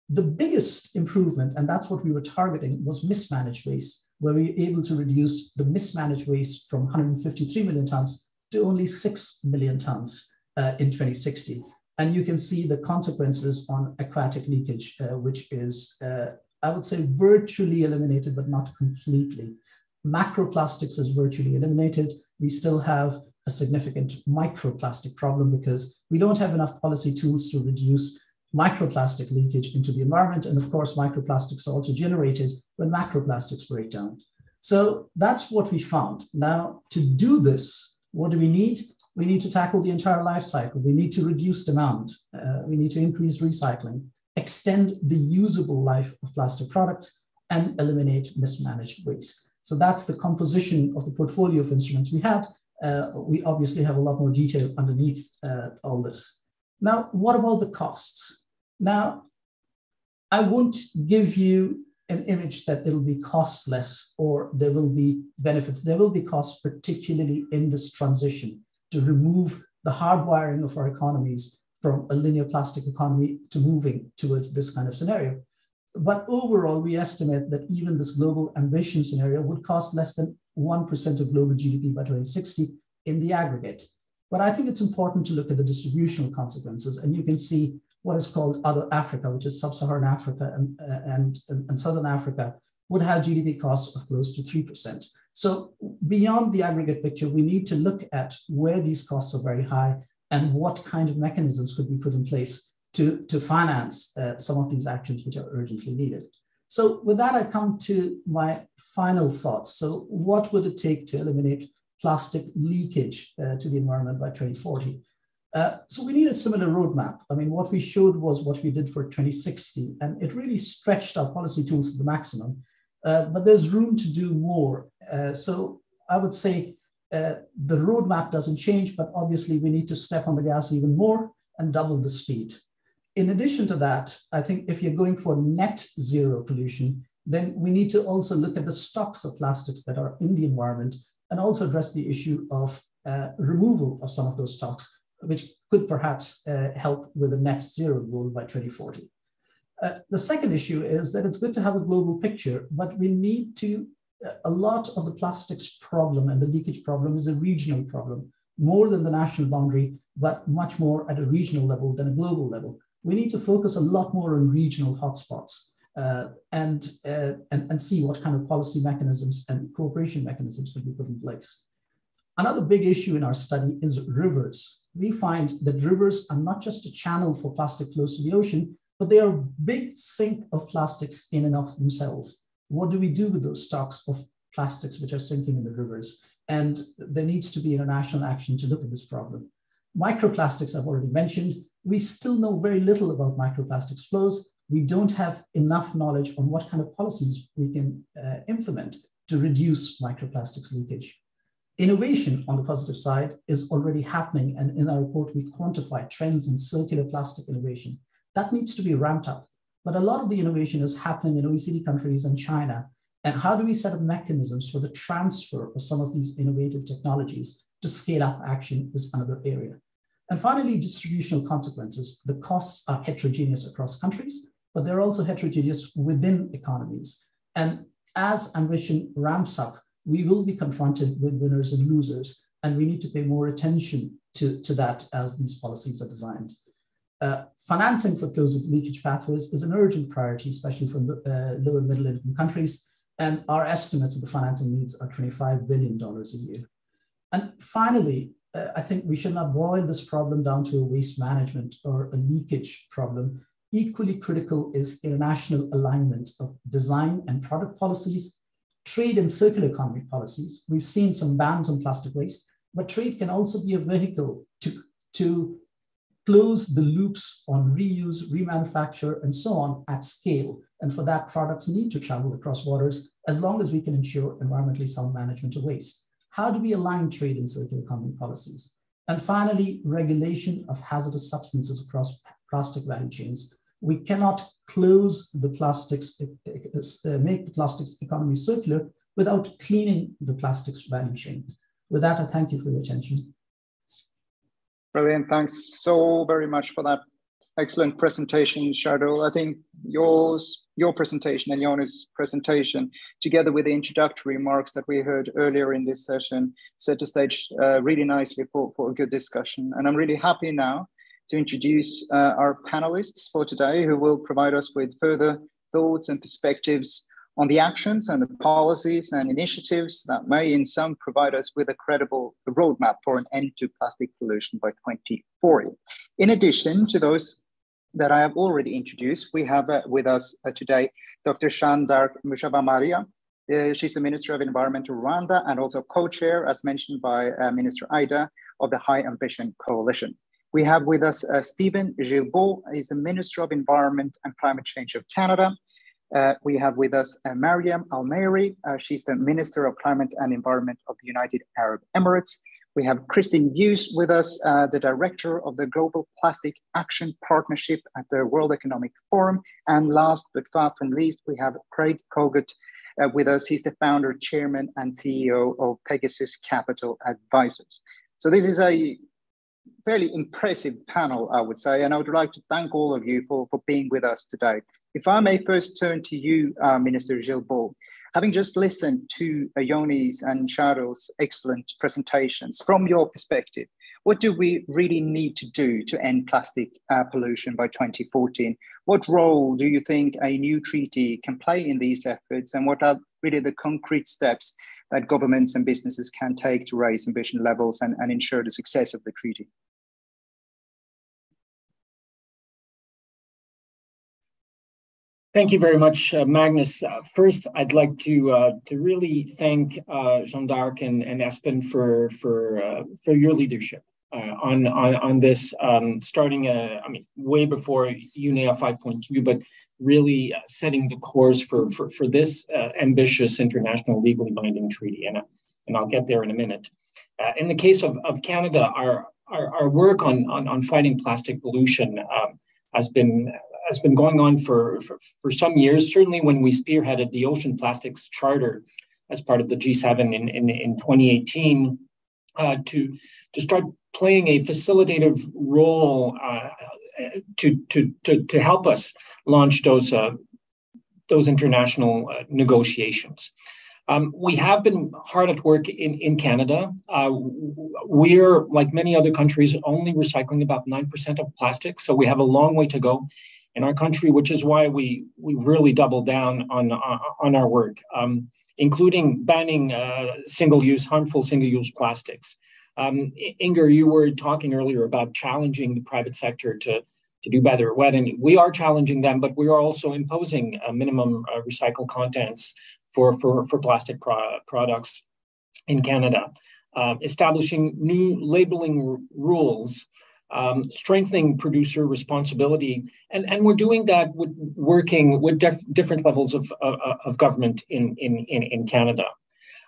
the biggest improvement, and that's what we were targeting, was mismanaged waste, where we were able to reduce the mismanaged waste from 153 million tons to only 6 million tons in 2060. And you can see the consequences on aquatic leakage, which is, I would say, virtually eliminated, but not completely. Macroplastics is virtually eliminated. We still have a significant microplastic problem because we don't have enough policy tools to reduce microplastic leakage into the environment. And of course, microplastics are also generated when macroplastics break down. So that's what we found. Now, to do this, what do we need? We need to tackle the entire life cycle. We need to reduce demand. We need to increase recycling, extend the usable life of plastic products, and eliminate mismanaged waste. So that's the composition of the portfolio of instruments we had. We obviously have a lot more detail underneath all this. Now, what about the costs? Now, I won't give you an image that it'll be costless or there will be benefits. There will be costs, particularly in this transition to remove the hardwiring of our economies from a linear plastic economy to moving towards this kind of scenario. But overall, we estimate that even this global ambition scenario would cost less than 1% of global GDP by 2060 in the aggregate. But I think it's important to look at the distributional consequences. And you can see what is called Other Africa, which is Sub-Saharan Africa and Southern Africa, would have GDP costs of close to 3%. So beyond the aggregate picture, we need to look at where these costs are very high and what kind of mechanisms could be put in place to finance some of these actions which are urgently needed. So with that, I come to my final thoughts. So what would it take to eliminate plastic leakage to the environment by 2040? So we need a similar roadmap. I mean, what we showed was what we did for 2060, and it really stretched our policy tools to the maximum. But there's room to do more. So I would say the roadmap doesn't change, but obviously we need to step on the gas even more and double the speed. In addition to that, I think if you're going for net zero pollution, then we need to also look at the stocks of plastics that are in the environment and also address the issue of removal of some of those stocks, which could perhaps help with a net zero goal by 2040. The second issue is that it's good to have a global picture, but we need to, a lot of the plastics problem and the leakage problem is a regional problem, more than the national boundary, but much more at a regional level than a global level. We need to focus a lot more on regional hotspots and see what kind of policy mechanisms and cooperation mechanisms can be put in place. Another big issue in our study is rivers. We find that rivers are not just a channel for plastic flows to the ocean, but they are a big sink of plastics in and of themselves. What do we do with those stocks of plastics which are sinking in the rivers? And there needs to be international action to look at this problem. Microplastics I've already mentioned. We still know very little about microplastics flows. We don't have enough knowledge on what kind of policies we can implement to reduce microplastics leakage. Innovation on the positive side is already happening. And in our report, we quantify trends in circular plastic innovation. That needs to be ramped up. But a lot of the innovation is happening in OECD countries and China. And how do we set up mechanisms for the transfer of some of these innovative technologies to scale up action is another area. And finally, distributional consequences. The costs are heterogeneous across countries, but they're also heterogeneous within economies. And as ambition ramps up, we will be confronted with winners and losers, and we need to pay more attention to that as these policies are designed. Financing for closing leakage pathways is an urgent priority, especially for low and middle income countries. And our estimates of the financing needs are $25 billion a year. And finally, I think we should not boil this problem down to a waste management or a leakage problem. Equally critical is international alignment of design and product policies, trade and circular economy policies. We've seen some bans on plastic waste, but trade can also be a vehicle to close the loops on reuse, remanufacture, and so on at scale. And for that, products need to travel across borders as long as we can ensure environmentally sound management of waste. How do we align trade and circular economy policies? And finally, regulation of hazardous substances across plastic value chains. We cannot close the plastics, make the plastics economy circular without cleaning the plastics value chain. With that, I thank you for your attention.
Brilliant. Thanks so very much for that excellent presentation, Shardul. I think your presentation and Yoni's presentation, together with the introductory remarks that we heard earlier in this session, set the stage really nicely for a good discussion. And I'm really happy now to introduce our panelists for today, who will provide us with further thoughts and perspectives on the actions and the policies and initiatives that may in some provide us with a credible roadmap for an end to plastic pollution by 2040. In addition to those that I have already introduced, we have with us today Dr. Jeanne Mujawamariya. She's the Minister of Environment of Rwanda and also co-chair, as mentioned by Minister Eide, of the High Ambition Coalition. We have with us Stephen Guilbeault, he's the Minister of Environment and Climate Change of Canada. We have with us Mariam Almeiri. She's the Minister of Climate and Environment of the United Arab Emirates. We have Christine Hughes with us, the Director of the Global Plastic Action Partnership at the World Economic Forum. And last but far from least, we have Craig Kogut with us. He's the founder, chairman, and CEO of Pegasus Capital Advisors. So this is a fairly impressive panel, I would say, and I would like to thank all of you for being with us today. If I may first turn to you, Minister Guilbeault, having just listened to Yoni's and Shardul's excellent presentations, from your perspective, What do we really need to do to end plastic pollution by 2014? What role do you think a new treaty can play in these efforts? And what are really the concrete steps that governments and businesses can take to raise ambition levels and ensure the success of the treaty?
Thank you very much, Magnus. First, I'd like to really thank Jeanne d'Arc and Espen for your leadership on this, starting way before UNEA 5.2, but really setting the course for this ambitious international legally binding treaty, and I'll get there in a minute. In the case of Canada, our work on fighting plastic pollution has been going on for some years. Certainly when we spearheaded the Ocean Plastics Charter as part of the G7 in 2018, to start playing a facilitative role to help us launch those international negotiations. We have been hard at work in Canada. We're, like many other countries, only recycling about 9% of plastics, so we have a long way to go in our country, which is why we really doubled down on our work, including banning harmful single-use plastics. Inger, you were talking earlier about challenging the private sector to do better. And we are challenging them, but we are also imposing minimum recycled contents for plastic products in Canada, establishing new labeling rules, strengthening producer responsibility, and we're doing that working with different levels of government in Canada.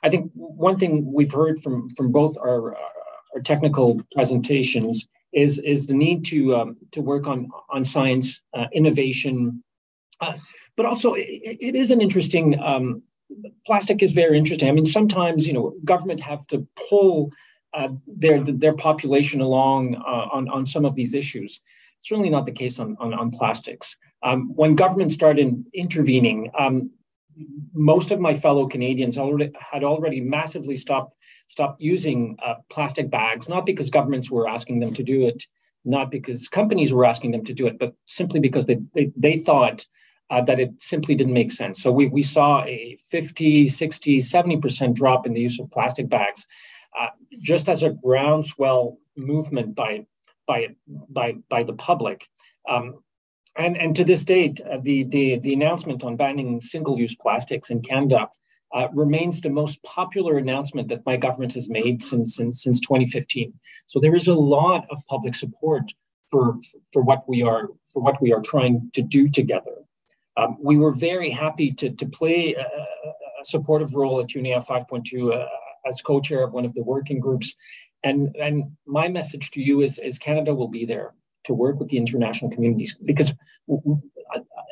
I think one thing we've heard from both our technical presentations is the need to work on science, innovation, but also it is an interesting. Plastic is very interesting. I mean, sometimes government have to pull their population along on some of these issues. Certainly not the case on plastics. When government started intervening, most of my fellow Canadians had already massively stopped using plastic bags, not because governments were asking them to do it, not because companies were asking them to do it, but simply because they thought that it simply didn't make sense. So we saw a 50, 60, 70% drop in the use of plastic bags, just as a groundswell movement by the public. And to this date, the announcement on banning single-use plastics in Canada remains the most popular announcement that my government has made since 2015. So there is a lot of public support for what we are trying to do together. We were very happy to play a supportive role at UNEA 5.2 as co-chair of one of the working groups. And my message to you is Canada will be there to work with the international communities, because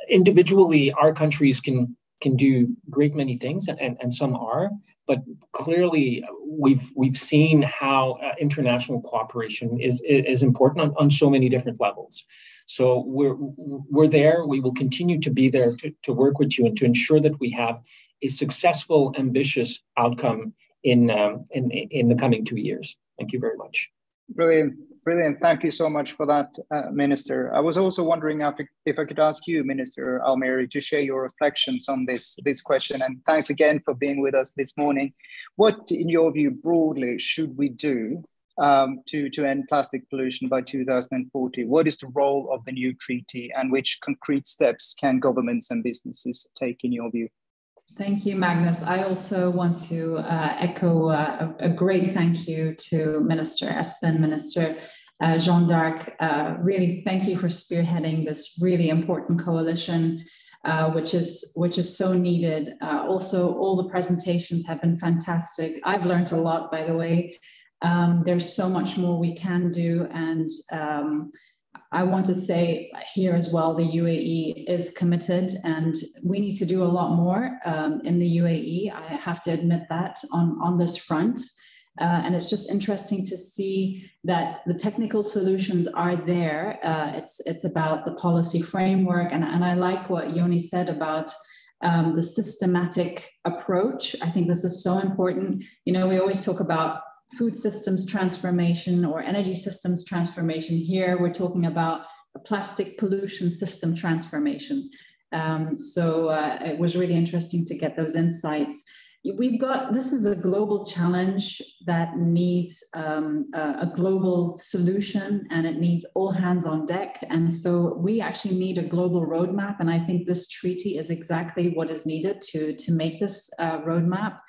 individually our countries can do great many things, and some are, but clearly we've seen how international cooperation is important on so many different levels. So we're there. We will continue to be there to work with you and to ensure that we have a successful, ambitious outcome in the coming 2 years. Thank you very much.
Brilliant. Thank you so much for that, Minister. I was also wondering if I could ask you, Minister Al-Meri, to share your reflections on this question. And thanks again for being with us this morning. What, in your view, broadly, should we do to end plastic pollution by 2040? What is the role of the new treaty, and which concrete steps can governments and businesses take, in your view?
Thank you, Magnus. I also want to echo a great thank you to Minister Espen, Minister Jeanne d'Arc. Really, thank you for spearheading this really important coalition, which is so needed. Also, all the presentations have been fantastic. I've learned a lot, by the way. There's so much more we can do, and I want to say here as well, the UAE is committed, and we need to do a lot more in the UAE. I have to admit that on this front. And it's just interesting to see that the technical solutions are there. It's about the policy framework. And I like what Yoni said about the systematic approach. I think this is so important. We always talk about food systems transformation or energy systems transformation. Here, we're talking about a plastic pollution system transformation. So it was really interesting to get those insights. This is a global challenge that needs a global solution, and it needs all hands on deck. And so we actually need a global roadmap. And I think this treaty is exactly what is needed to make this roadmap.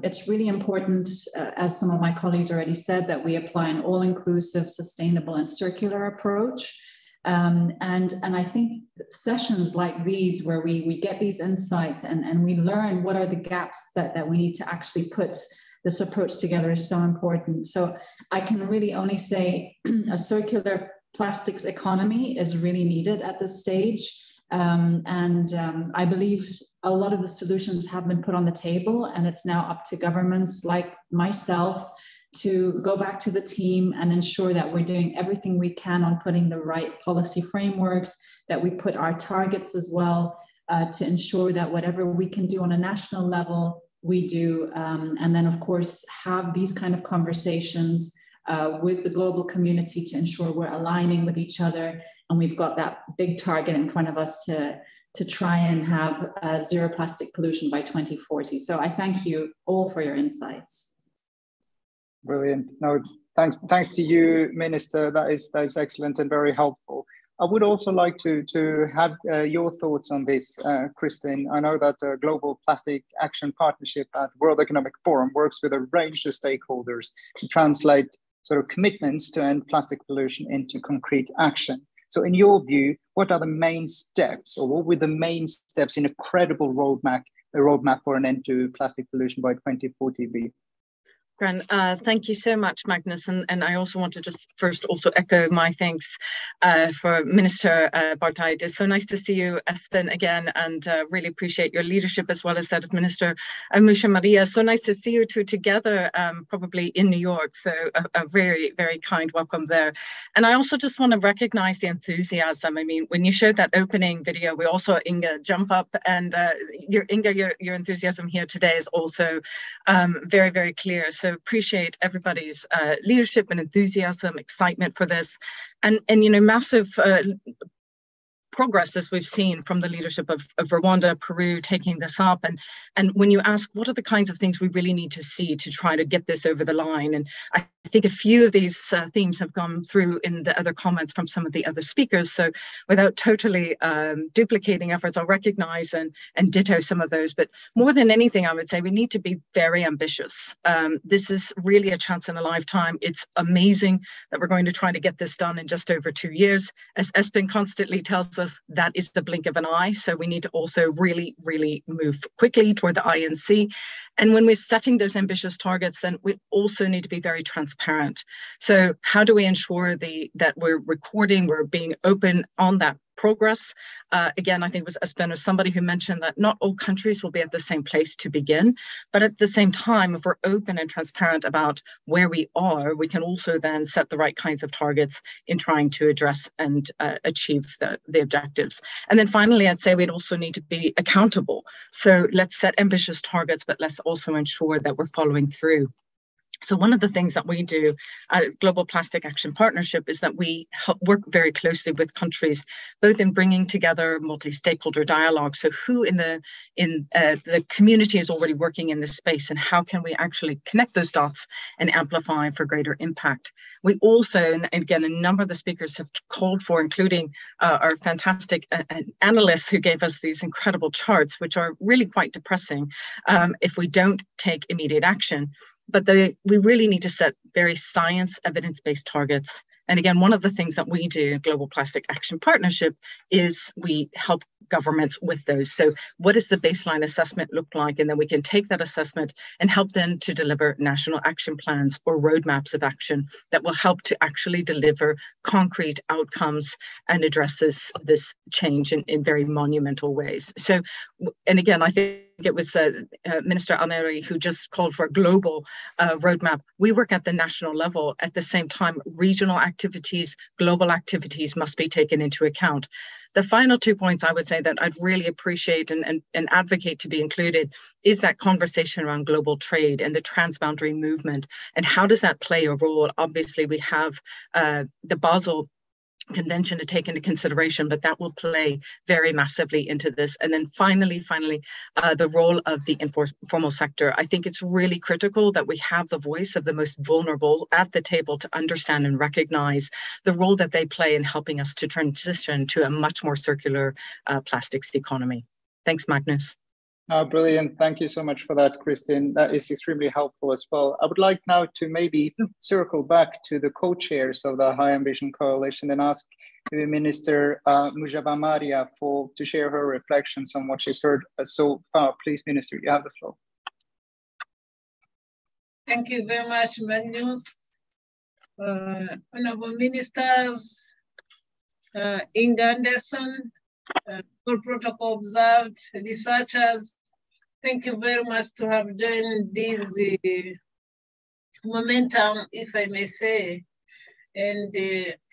It's really important, as some of my colleagues already said, that we apply an all-inclusive, sustainable and circular approach. And I think sessions like these, where we get these insights and we learn what are the gaps that we need to actually put this approach together, is so important. So I can really only say a circular plastics economy is really needed at this stage. I believe a lot of the solutions have been put on the table, and it's now up to governments like myself to go back to the team and ensure that we're doing everything we can on putting the right policy frameworks, that we put our targets as well, to ensure that whatever we can do on a national level, we do. And then, of course, have these kind of conversations with the global community to ensure we're aligning with each other. And we've got that big target in front of us to try and have zero plastic pollution by 2040. So I thank you all for your insights.
Brilliant. No, thanks to you, Minister. That is excellent and very helpful. I would also like to have your thoughts on this, Christine. I know that the Global Plastic Action Partnership at World Economic Forum works with a range of stakeholders to translate sort of commitments to end plastic pollution into concrete action. So in your view, what are the main steps, or what would the main steps in a credible roadmap for an end to plastic pollution by 2040 be?
Thank you so much, Magnus. And I also want to just first also echo my thanks for Minister Barth-Eide. It's so nice to see you, Espen, again, and really appreciate your leadership as well as that of Minister Mujawamariya. So nice to see you two together, probably in New York. So a very, very kind welcome there. And I also just want to recognize the enthusiasm. I mean, when you showed that opening video, we also saw Inga jump up, and your enthusiasm here today is also very, very clear. So appreciate everybody's leadership and enthusiasm, excitement for this, and you know, massive progress as we've seen from the leadership of Rwanda, Peru taking this up. And when you ask what are the kinds of things we really need to see to try to get this over the line, and I think a few of these themes have gone through in the other comments from some of the other speakers. So without totally duplicating efforts, I'll recognize and ditto some of those. But more than anything, I would say we need to be very ambitious. This is really a chance in a lifetime. It's amazing that we're going to try to get this done in just over 2 years. As Espen constantly tells us, that is the blink of an eye. So we need to also really, really move quickly toward the INC. And when we're setting those ambitious targets, then we also need to be very transparent. So how do we ensure that we're recording, we're being open on that progress? Again, I think it was Espen or somebody who mentioned that not all countries will be at the same place to begin, but at the same time, if we're open and transparent about where we are, we can also then set the right kinds of targets in trying to address and achieve the objectives. And then finally, I'd say we'd also need to be accountable. So let's set ambitious targets, but let's also ensure that we're following through. So one of the things that we do at Global Plastic Action Partnership is that we work very closely with countries, both in bringing together multi-stakeholder dialogue. So who in the community is already working in this space, and how can we actually connect those dots and amplify for greater impact? We also, and again, a number of the speakers have called for, including our fantastic analysts who gave us these incredible charts, which are really quite depressing if we don't take immediate action. But we really need to set very science, evidence-based targets. And again, one of the things that we do in Global Plastic Action Partnership is we help governments with those. So what does the baseline assessment look like? And then we can take that assessment and help them to deliver national action plans or roadmaps of action that will help to actually deliver concrete outcomes and address this change in very monumental ways. So, and again, I think it was Minister Almeri who just called for a global roadmap. We work at the national level. At the same time, regional activities, global activities must be taken into account. The final 2 points I would say that I'd really appreciate and advocate to be included is that conversation around global trade and the transboundary movement, and how does that play a role? Obviously, we have the Basel Convention to take into consideration, but that will play very massively into this. And then finally, the role of the informal sector. I think it's really critical that we have the voice of the most vulnerable at the table to understand and recognize the role that they play in helping us to transition to a much more circular plastics economy. Thanks, Magnus.
Brilliant. Thank you so much for that, Christine. That is extremely helpful as well. I would like now to maybe circle back to the co-chairs of the High Ambition Coalition and ask Minister Mujawamariya to share her reflections on what she's heard so far. Please, Minister, you have the floor.
Thank you very much, Magnus. Honorable Ministers, UNGA77, all protocol observed, researchers, thank you very much to have joined this momentum, if I may say. And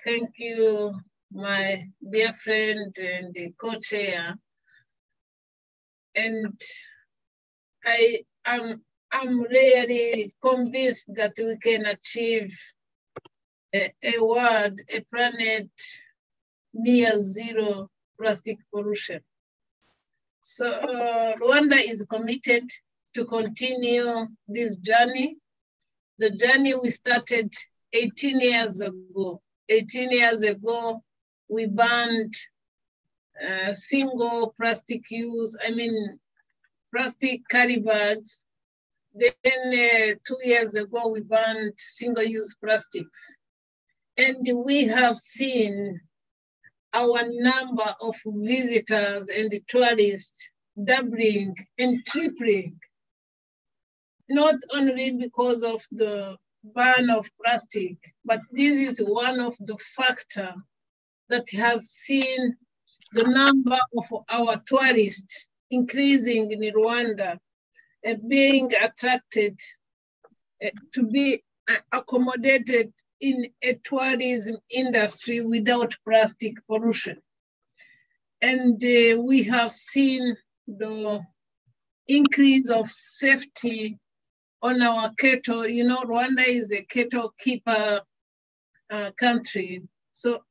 thank you, my dear friend and the co-chair. And I'm really convinced that we can achieve a world, a planet near zero plastic pollution. So Rwanda is committed to continue this journey. The journey we started 18 years ago. 18 years ago, we banned single plastic use, plastic carry bags. Then 2 years ago, we banned single-use plastics. And we have seen our number of visitors and tourists doubling and tripling, not only because of the ban of plastic, but this is one of the factors that has seen the number of our tourists increasing in Rwanda, being attracted to be accommodated in a tourism industry without plastic pollution. And we have seen the increase of safety on our cattle. You know, Rwanda is a cattle keeper country. So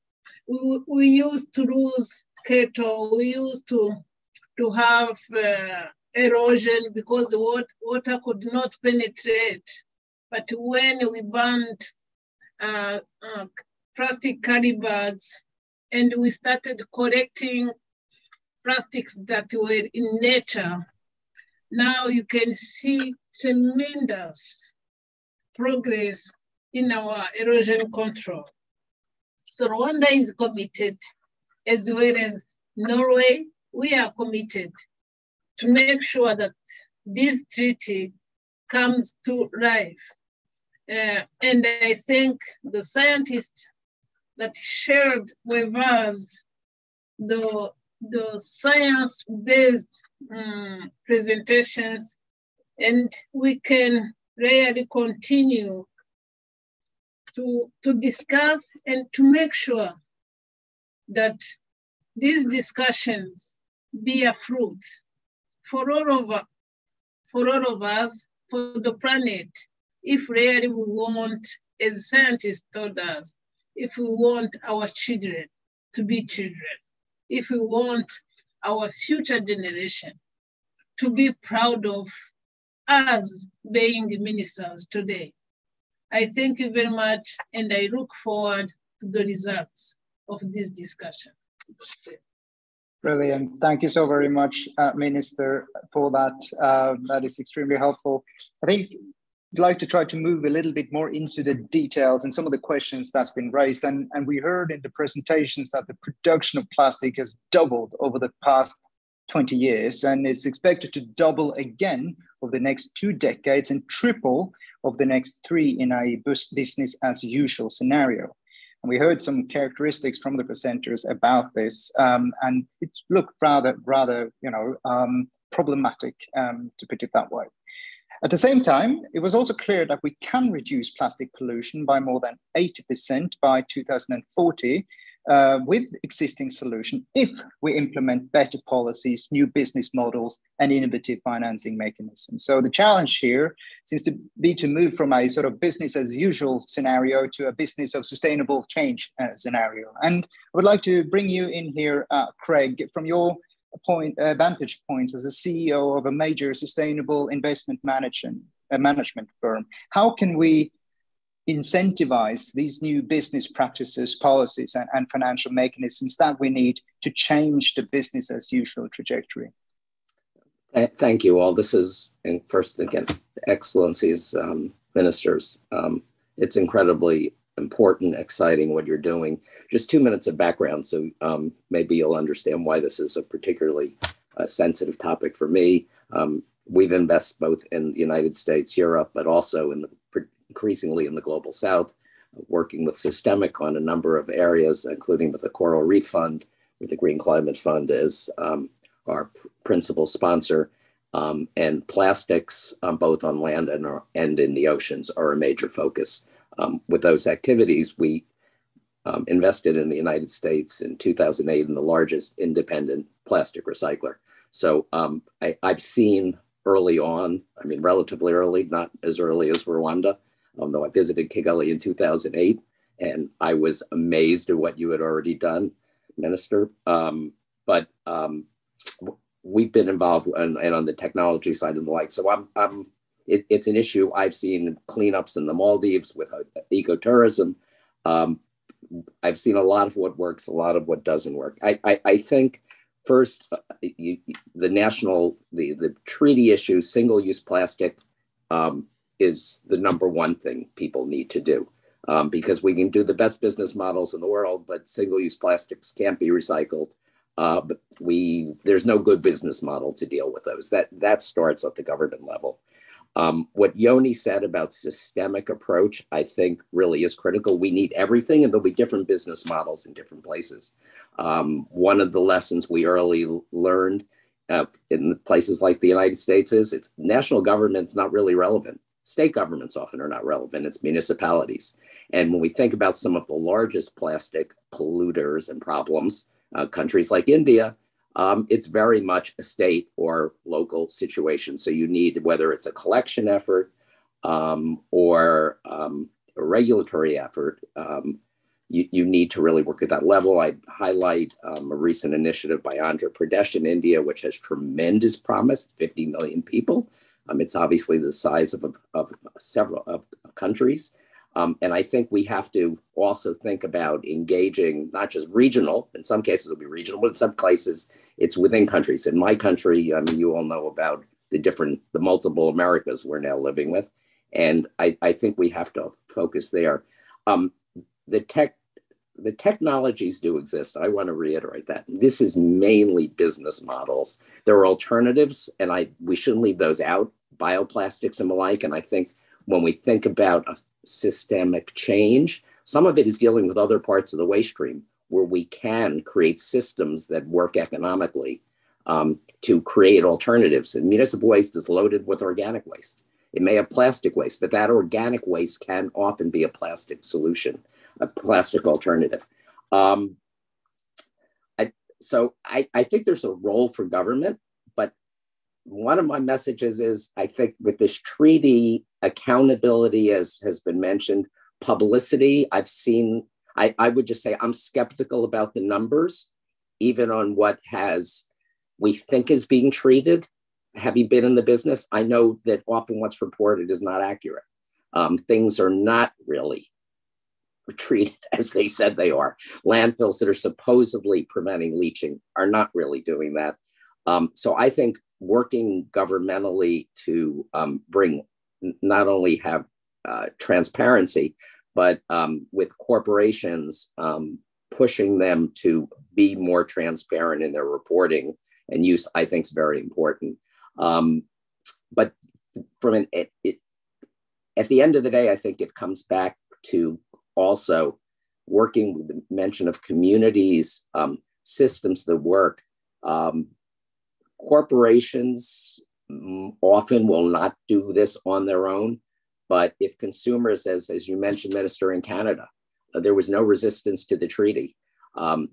we used to lose cattle. We used to have erosion because the water could not penetrate. But when we banned plastic carry bags and we started collecting plastics that were in nature, now you can see tremendous progress in our erosion control. So Rwanda is committed, as well as Norway. We are committed to make sure that this treaty comes to life. And I think the scientists that shared with us the science-based presentations, and we can really continue to discuss and to make sure that these discussions bear fruit for all of us, for the planet, if really we want, as scientists told us, if we want our children to be children, if we want our future generation to be proud of us being ministers today. I thank you very much, and I look forward to the results of this discussion.
Brilliant. Thank you so very much, Minister, for that. That is extremely helpful. I think I'd like to try to move a little bit more into the details and some of the questions that's been raised. And we heard in the presentations that the production of plastic has doubled over the past 20 years, and it's expected to double again over the next 2 decades and triple over the next 3 in a business as usual scenario. And we heard some characteristics from the presenters about this, and it looked rather problematic, to put it that way. At the same time, it was also clear that we can reduce plastic pollution by more than 80% by 2040 with existing solutions if we implement better policies, new business models, and innovative financing mechanisms. So the challenge here seems to be to move from a sort of business as usual scenario to a business of sustainable change scenario. And I would like to bring you in here, Craig, from your vantage points as a CEO of a major sustainable investment management firm. How can we incentivize these new business practices, policies, and financial mechanisms that we need to change the business as usual trajectory?
Thank you all. This is, and first again, Excellencies, ministers. It's incredibly important, exciting what you're doing. Just 2 minutes of background, so maybe you'll understand why this is a particularly sensitive topic for me. We've invested both in the United States, Europe, but also increasingly in the global South, working with Systemic on a number of areas, including with the Coral Reef Fund, where the Green Climate Fund is our principal sponsor. And plastics, both on land and in the oceans, are a major focus. With those activities, we invested in the United States in 2008 in the largest independent plastic recycler. So I've seen early on, I mean, relatively early, not as early as Rwanda, although I visited Kigali in 2008, and I was amazed at what you had already done, Minister. But we've been involved and on the technology side and the like. So it's an issue. I've seen cleanups in the Maldives with ecotourism. I've seen a lot of what works, a lot of what doesn't work. I think first, the treaty issue, single-use plastic, is the number one thing people need to do. Because we can do the best business models in the world, but single-use plastics can't be recycled. But there's no good business model to deal with those. That starts at the government level. What Yoni said about systemic approach, I think really is critical. We need everything, and there'll be different business models in different places. One of the lessons we early learned in places like the United States is it's national government's not really relevant. State governments often are not relevant. It's municipalities. And when we think about some of the largest plastic polluters and problems, countries like India, it's very much a state or local situation. So you need, whether it's a collection effort or a regulatory effort, you need to really work at that level. I'd highlight a recent initiative by Andhra Pradesh in India, which has tremendous promise, 50 million people. It's obviously the size of several countries. And I think we have to also think about engaging not just regional, in some cases it'll be regional, but in some places it's within countries. In my country, I mean, you all know about the multiple Americas we're now living with. And I think we have to focus there. The technologies do exist. I want to reiterate that. This is mainly business models. There are alternatives, and we shouldn't leave those out, bioplastics and the like. And I think when we think about a systemic change, some of it is dealing with other parts of the waste stream where we can create systems that work economically to create alternatives. And municipal waste is loaded with organic waste. It may have plastic waste, but that organic waste can often be a plastic solution, a plastic alternative. So I think there's a role for government, but one of my messages is, I think with this treaty, accountability, as has been mentioned, publicity, I would just say I'm skeptical about the numbers, even on what we think is being treated. Having been in the business, I know that often what's reported is not accurate. Things are not really treated as they said they are. Landfills that are supposedly preventing leaching are not really doing that. So I think working governmentally to not only have transparency, but with corporations, pushing them to be more transparent in their reporting and use, I think is very important. But at the end of the day, I think it comes back to also working with the mention of communities, systems that work. corporations often will not do this on their own, but if consumers, as you mentioned, Minister, in Canada, there was no resistance to the treaty.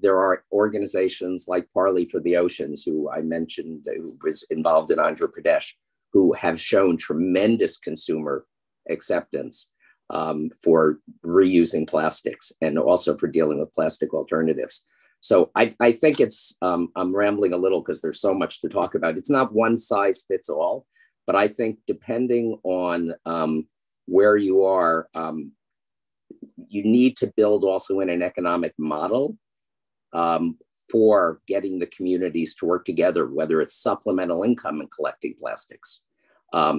There are organizations like Parley for the Oceans, who I mentioned, who was involved in Andhra Pradesh, who have shown tremendous consumer acceptance for reusing plastics and also for dealing with plastic alternatives. So I think it's, I'm rambling a little because there's so much to talk about. It's not one size fits all, but I think depending on where you are, you need to build also in an economic model for getting the communities to work together, whether it's supplemental income in collecting plastics,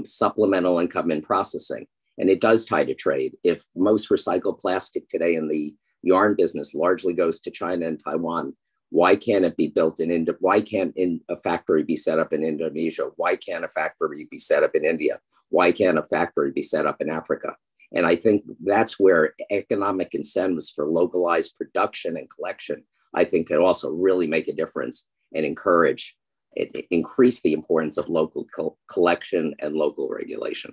supplemental income in processing. And it does tie to trade. If most recycled plastic today in the yarn business largely goes to China and Taiwan, why can't it be built in India? Why can't a factory be set up in Indonesia? Why can't a factory be set up in India? Why can't a factory be set up in Africa? And I think that's where economic incentives for localized production and collection, I think, could also really make a difference and increase the importance of local collection and local regulation.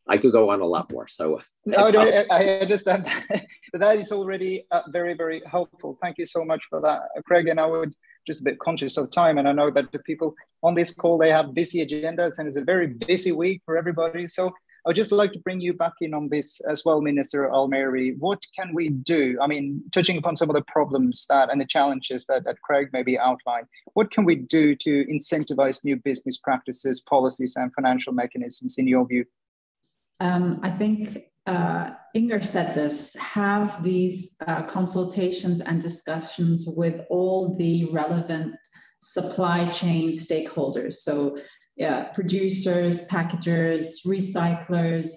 I could go on a lot more. So
no, I understand that. But that is already very, very helpful. Thank you so much for that, Craig. And I would just a bit conscious of time. And I know that the people on this call, they have busy agendas and it's a very busy week for everybody. So I would just like to bring you back in on this as well, Minister Almeri. What can we do? I mean, touching upon some of the problems and the challenges that Craig maybe outlined, what can we do to incentivize new business practices, policies, and financial mechanisms in your view?
I think Inger said this, have these consultations and discussions with all the relevant supply chain stakeholders. So producers, packagers, recyclers,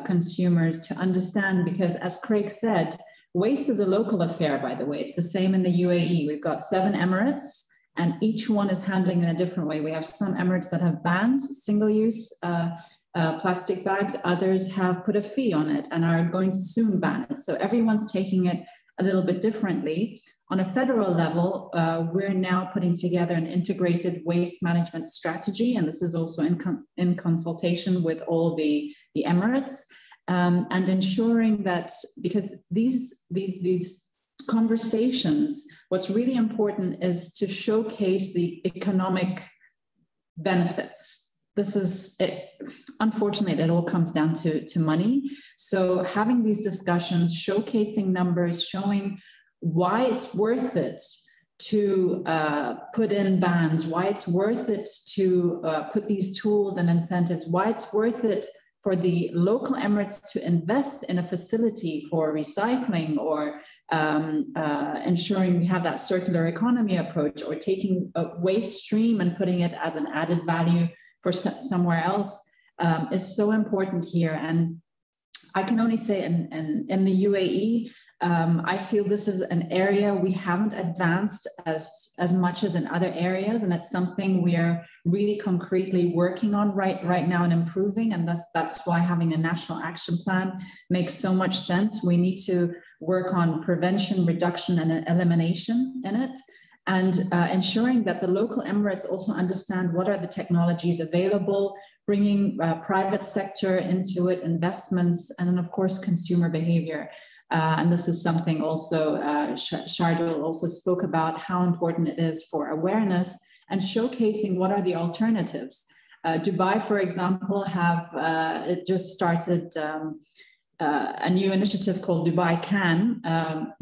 consumers, to understand, because as Craig said, waste is a local affair, by the way. It's the same in the UAE. We've got 7 emirates and each one is handling in a different way. We have some emirates that have banned single-use plastic bags. Others have put a fee on it and are going to soon ban it. So everyone's taking it a little bit differently. On a federal level, we're now putting together an integrated waste management strategy, and this is also in consultation with all the emirates, and ensuring that, because these conversations, what's really important is to showcase the economic benefits. This is it. Unfortunately, it all comes down to money. So having these discussions, showcasing numbers, showing why it's worth it to put in bans, why it's worth it to put these tools and incentives, why it's worth it for the local emirates to invest in a facility for recycling or ensuring we have that circular economy approach, or taking a waste stream and putting it as an added value for somewhere else is so important here. And I can only say in the UAE, I feel this is an area we haven't advanced as much as in other areas, and it's something we are really concretely working on right now and improving, and that's why having a national action plan makes so much sense. We need to work on prevention, reduction, and elimination in it, and ensuring that the local emirates also understand what are the technologies available, bringing private sector into it, investments, and then of course consumer behavior. And this is something also Shardul also spoke about, how important it is for awareness and showcasing what are the alternatives. Dubai, for example, it just started a new initiative called Dubai Can.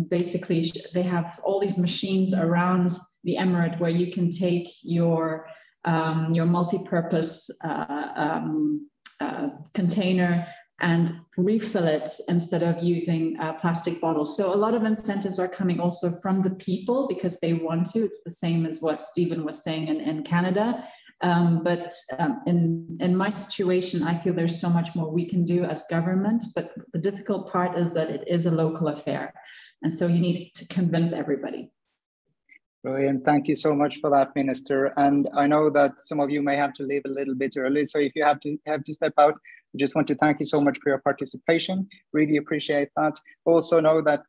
Basically, they have all these machines around the emirate where you can take your multi-purpose container and refill it instead of using plastic bottles. So a lot of incentives are coming also from the people because they want to. It's the same as what Stephen was saying in Canada. But in my situation, I feel there's so much more we can do as government, but the difficult part is that it is a local affair. And so you need to convince everybody.
Brilliant. Thank you so much for that, Minister. And I know that some of you may have to leave a little bit early. So if you have to step out, I just want to thank you so much for your participation. Really appreciate that. Also know that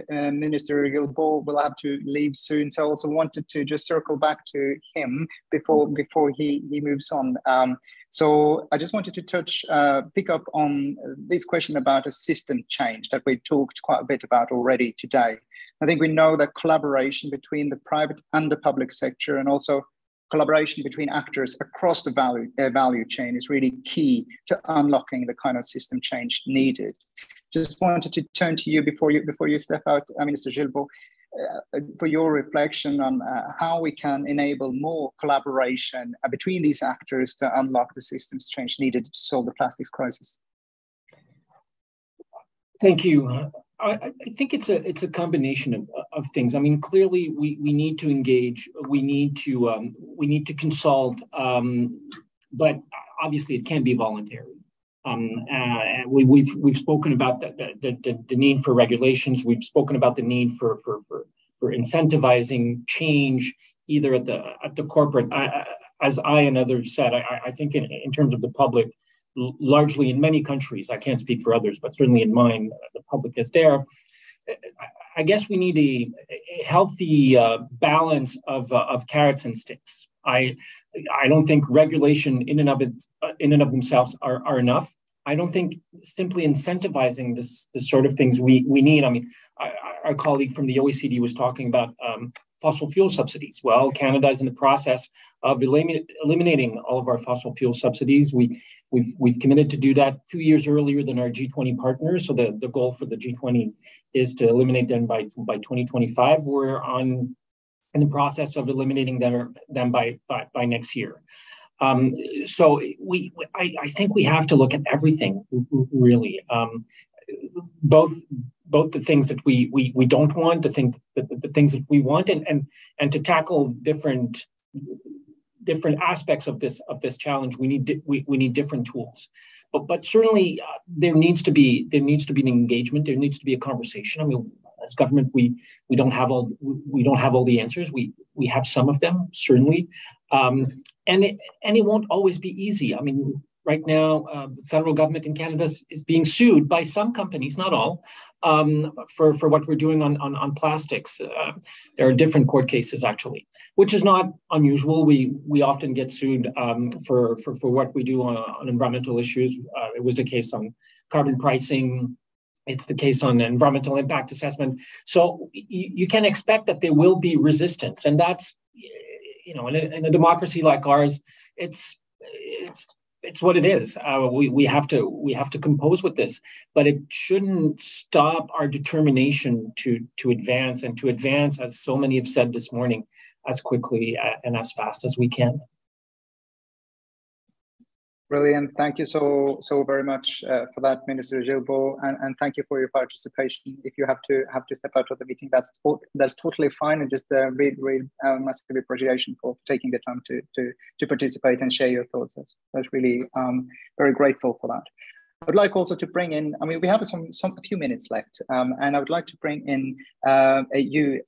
Minister Guilbault will have to leave soon, so I also wanted to just circle back to him before he moves on. So I just wanted to pick up on this question about a system change that we talked quite a bit about already today. I think we know that collaboration between the private and the public sector, and also collaboration between actors across the value chain, is really key to unlocking the kind of system change needed. Just wanted to turn to you before you step out, Minister Guilbault, for your reflection on how we can enable more collaboration between these actors to unlock the systems change needed to solve the plastics crisis.
Thank you. I think it's a combination of things. I mean, clearly we need to engage. We need to consult, but obviously it can't be voluntary. We've spoken about the need for regulations. We've spoken about the need for incentivizing change, either at the corporate, as I and others said. I think in terms of the public, largely in many countries, I can't speak for others, but certainly in mine, the public is there. I guess we need a healthy balance of carrots and sticks. I don't think regulation in and of themselves are enough. I don't think simply incentivizing this sort of things we need. I mean, our colleague from the OECD was talking about fossil fuel subsidies. Well, Canada is in the process of eliminating all of our fossil fuel subsidies. We've committed to do that 2 years earlier than our G20 partners. So the goal for the G20 is to eliminate them by 2025. We're in the process of eliminating them by next year. So I think we have to look at everything, really. Both the things that we don't want, the things that we want, and to tackle different aspects of this challenge, we need different tools. But certainly there needs to be an engagement. There needs to be a conversation. I mean, as government, we don't have all the answers. We have some of them, certainly, and it won't always be easy. I mean, right now, the federal government in Canada is being sued by some companies, not all, for what we're doing on plastics. There are different court cases, actually, which is not unusual. We often get sued for what we do on environmental issues. It was the case on carbon pricing. It's the case on environmental impact assessment. So you can expect that there will be resistance, and that's, in a democracy like ours, it's what it is. We have to compose with this, but it shouldn't stop our determination to advance, and to advance, as so many have said this morning, as quickly and as fast as we can.
Brilliant. Thank you so very much for that, Minister Guilbault, and thank you for your participation. If you have to step out of the meeting, that's totally fine, and just real massive appreciation for taking the time to participate and share your thoughts. That's really very grateful for that. I would like also to bring in, I mean, we have a few minutes left, and I would like to bring in you,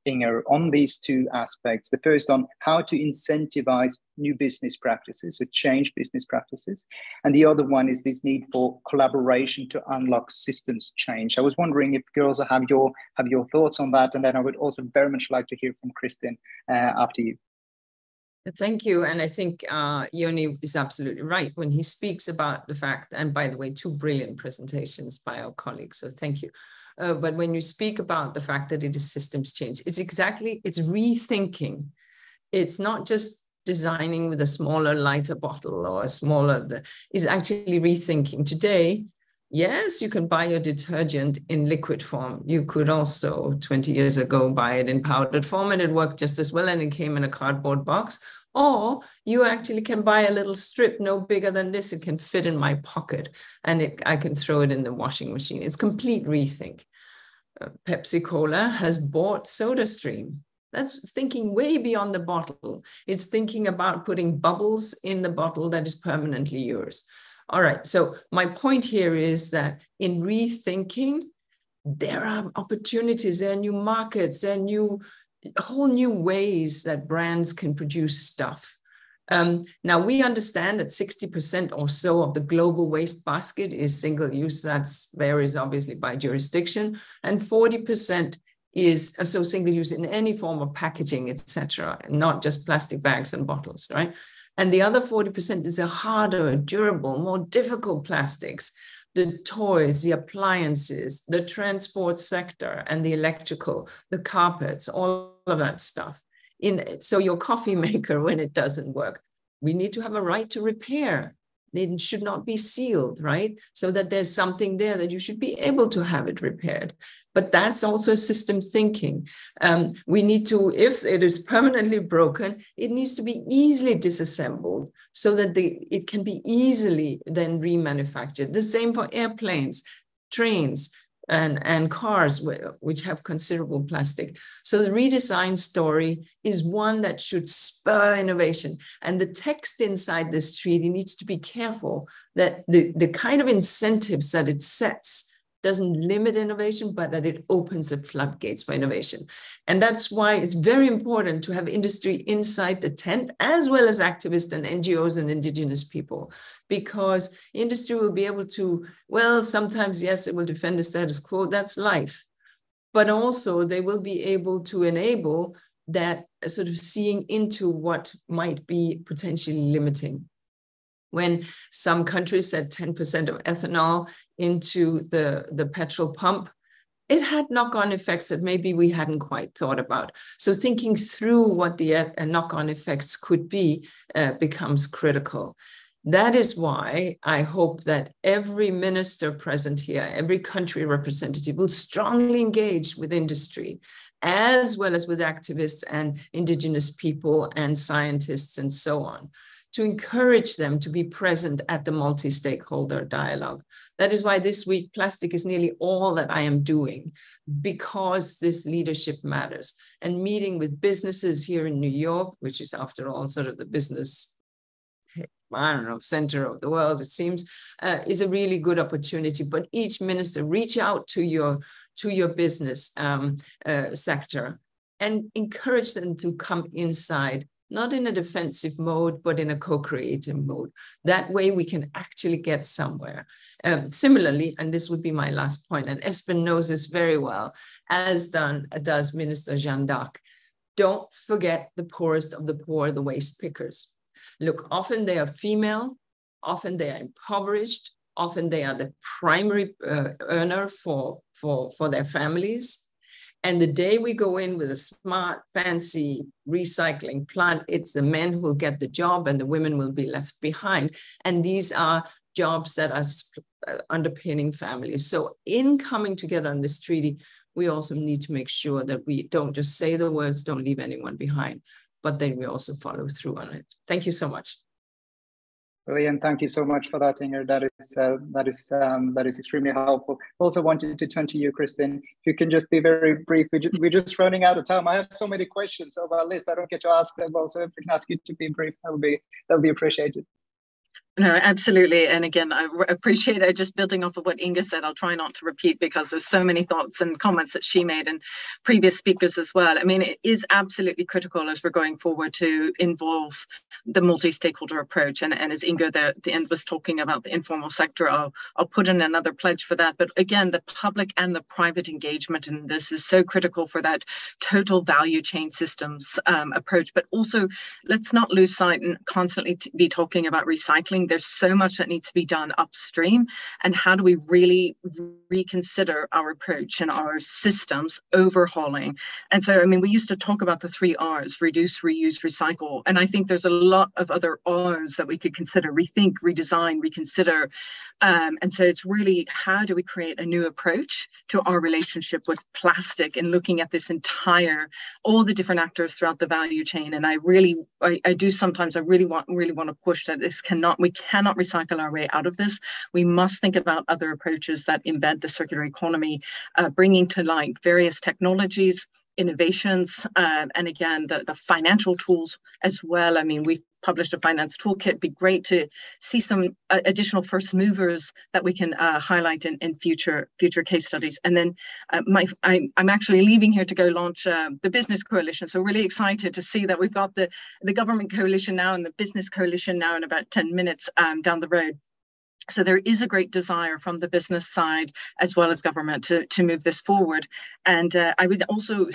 Inger, on these two aspects. The first on how to incentivize new business practices, so change business practices. And the other one is this need for collaboration to unlock systems change. I was wondering if you also have your thoughts on that, and then I would also very much like to hear from Kristin after you.
Thank you. And I think Yoni is absolutely right when he speaks about the fact, and by the way, two brilliant presentations by our colleagues, so thank you. But when you speak about the fact that it is systems change, it's rethinking. It's not just designing with a smaller, lighter bottle or a smaller, it's actually rethinking. Today, yes, you can buy your detergent in liquid form. You could also, 20 years ago, buy it in powdered form, and it worked just as well, and it came in a cardboard box. Or you actually can buy a little strip no bigger than this. It can fit in my pocket, and I can throw it in the washing machine. It's complete rethink. Pepsi Cola has bought SodaStream. That's thinking way beyond the bottle. It's thinking about putting bubbles in the bottle that is permanently yours. All right, so my point here is that in rethinking, there are opportunities, there are new markets, there are whole new ways that brands can produce stuff. Now, we understand that 60% or so of the global waste basket is single-use. That varies obviously by jurisdiction, and 40% is so single-use in any form of packaging, etc., not just plastic bags and bottles, right? And the other 40% is a harder, durable, more difficult plastics, the toys, the appliances, the transport sector, and the electrical, the carpets, all of that stuff. So your coffee maker, when it doesn't work, we need to have a right to repair. It should not be sealed, right? So that there's something there that you should be able to have it repaired. But that's also system thinking. We need to, if it is permanently broken, it needs to be easily disassembled so that it can be easily then remanufactured. The same for airplanes, trains, and cars, which have considerable plastic. So the redesign story is one that should spur innovation. And the text inside this treaty needs to be careful that the kind of incentives that it sets doesn't limit innovation, but that it opens the floodgates for innovation. And that's why it's very important to have industry inside the tent, as well as activists and NGOs and indigenous people, because industry will be able to, well, sometimes, yes, it will defend the status quo, that's life. But also they will be able to enable that sort of seeing into what might be potentially limiting. When some countries said 10% of ethanol into the petrol pump, it had knock-on effects that maybe we hadn't quite thought about. So thinking through what the knock-on effects could be becomes critical. That is why I hope that every minister present here, every country representative will strongly engage with industry, as well as with activists and indigenous people and scientists and so on, to encourage them to be present at the multi-stakeholder dialogue. That is why this week, plastic is nearly all that I am doing, because this leadership matters. And meeting with businesses here in New York, which is after all sort of the business, I don't know, center of the world, it seems, is a really good opportunity. But each minister, reach out to your business sector and encourage them to come inside, not in a defensive mode, but in a co-creative mode. That way we can actually get somewhere. Similarly, and this would be my last point, and Espen knows this very well, as does Minister Jeanne d'Arc, don't forget the poorest of the poor, the waste pickers. Look, often they are female, often they are impoverished, often they are the primary earner for their families. And the day we go in with a smart, fancy recycling plant, it's the men who will get the job and the women will be left behind. And these are jobs that are underpinning families. So in coming together on this treaty, we also need to make sure that we don't just say the words, don't leave anyone behind, but then we also follow through on it. Thank you so much.
Brilliant. Thank you so much for that, Inger. That is extremely helpful. Also wanted to turn to you, Kristin. If you can just be very brief. We're just running out of time. I have so many questions on our list. I don't get to ask them. Also, if we can ask you to be brief, that would be appreciated.
No, absolutely. And again, I appreciate it. Just building off of what Inga said, I'll try not to repeat because there's so many thoughts and comments that she made and previous speakers as well. I mean, it is absolutely critical as we're going forward to involve the multi-stakeholder approach. And as Inga there at the end was talking about the informal sector, I'll put in another pledge for that. But again, the public and the private engagement in this is so critical for that total value chain systems approach. But also, let's not lose sight and constantly be talking about recycling. There's so much that needs to be done upstream, and how do we really reconsider our approach and our systems overhauling? And so, I mean, we used to talk about the 3 R's: reduce, reuse, recycle. And I think there's a lot of other R's that we could consider: rethink, redesign, reconsider. And so it's really, how do we create a new approach to our relationship with plastic and looking at this entire, all the different actors throughout the value chain? And I really want to push that we cannot recycle our way out of this. We must think about other approaches that embed the circular economy, bringing to light various technologies, innovations, and again, the financial tools as well. I mean, we've published a finance toolkit. It'd be great to see some additional first movers that we can highlight in future case studies. And then I'm actually leaving here to go launch the business coalition. So really excited to see that we've got the government coalition now and the business coalition now in about 10 minutes down the road. So there is a great desire from the business side as well as government to move this forward. And I would also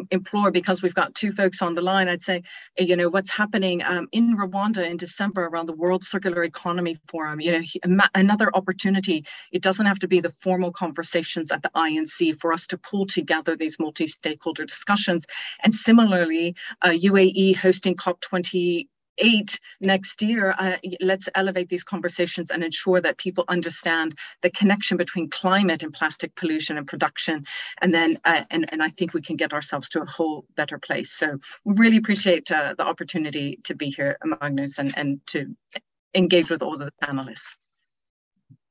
implore, because we've got two folks on the line, I'd say, you know, what's happening in Rwanda in December around the World Circular Economy Forum, you know, another opportunity. It doesn't have to be the formal conversations at the INC for us to pull together these multi-stakeholder discussions. And similarly, UAE hosting COP28 next year, let's elevate these conversations and ensure that people understand the connection between climate and plastic pollution and production. And then, and I think we can get ourselves to a whole better place. So we really appreciate the opportunity to be here, Magnus, and to engage with all of the panelists.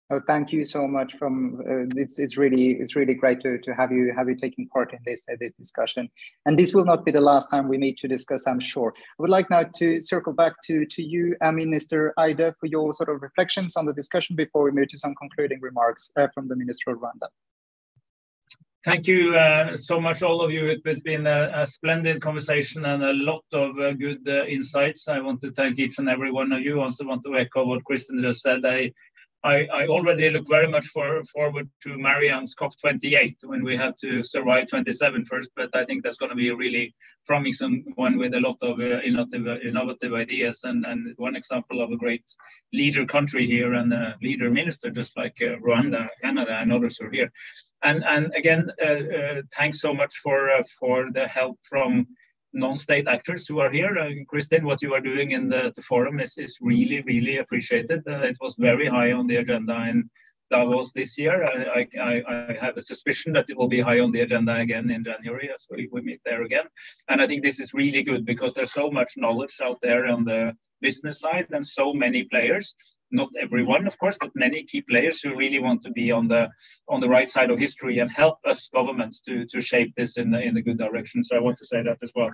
Oh, thank you so much. It's really great to have you taking part in this discussion. And this will not be the last time we meet to discuss, I'm sure. I would like now to circle back to you, Minister Eide, for your sort of reflections on the discussion before we move to some concluding remarks from the Minister of Rwanda.
Thank you so much, all of you. It's been a splendid conversation and a lot of good insights. I want to thank each and every one of you. I also want to echo what Kristen just said. I already look very much forward to Marianne's COP28 when we have to survive 27 first, but I think that's going to be a really promising one with a lot of innovative ideas and one example of a great leader country here and a leader minister, just like Rwanda, Canada, and others are here. And again, thanks so much for the help from non-state actors who are here. Kristin, what you are doing in the forum is really, really appreciated. It was very high on the agenda in Davos this year. I have a suspicion that it will be high on the agenda again in January as we meet there again. And I think this is really good because there's so much knowledge out there on the business side and so many players. Not everyone, of course, but many key players who really want to be on the right side of history and help us governments to shape this in the good direction. So I want to say that as well.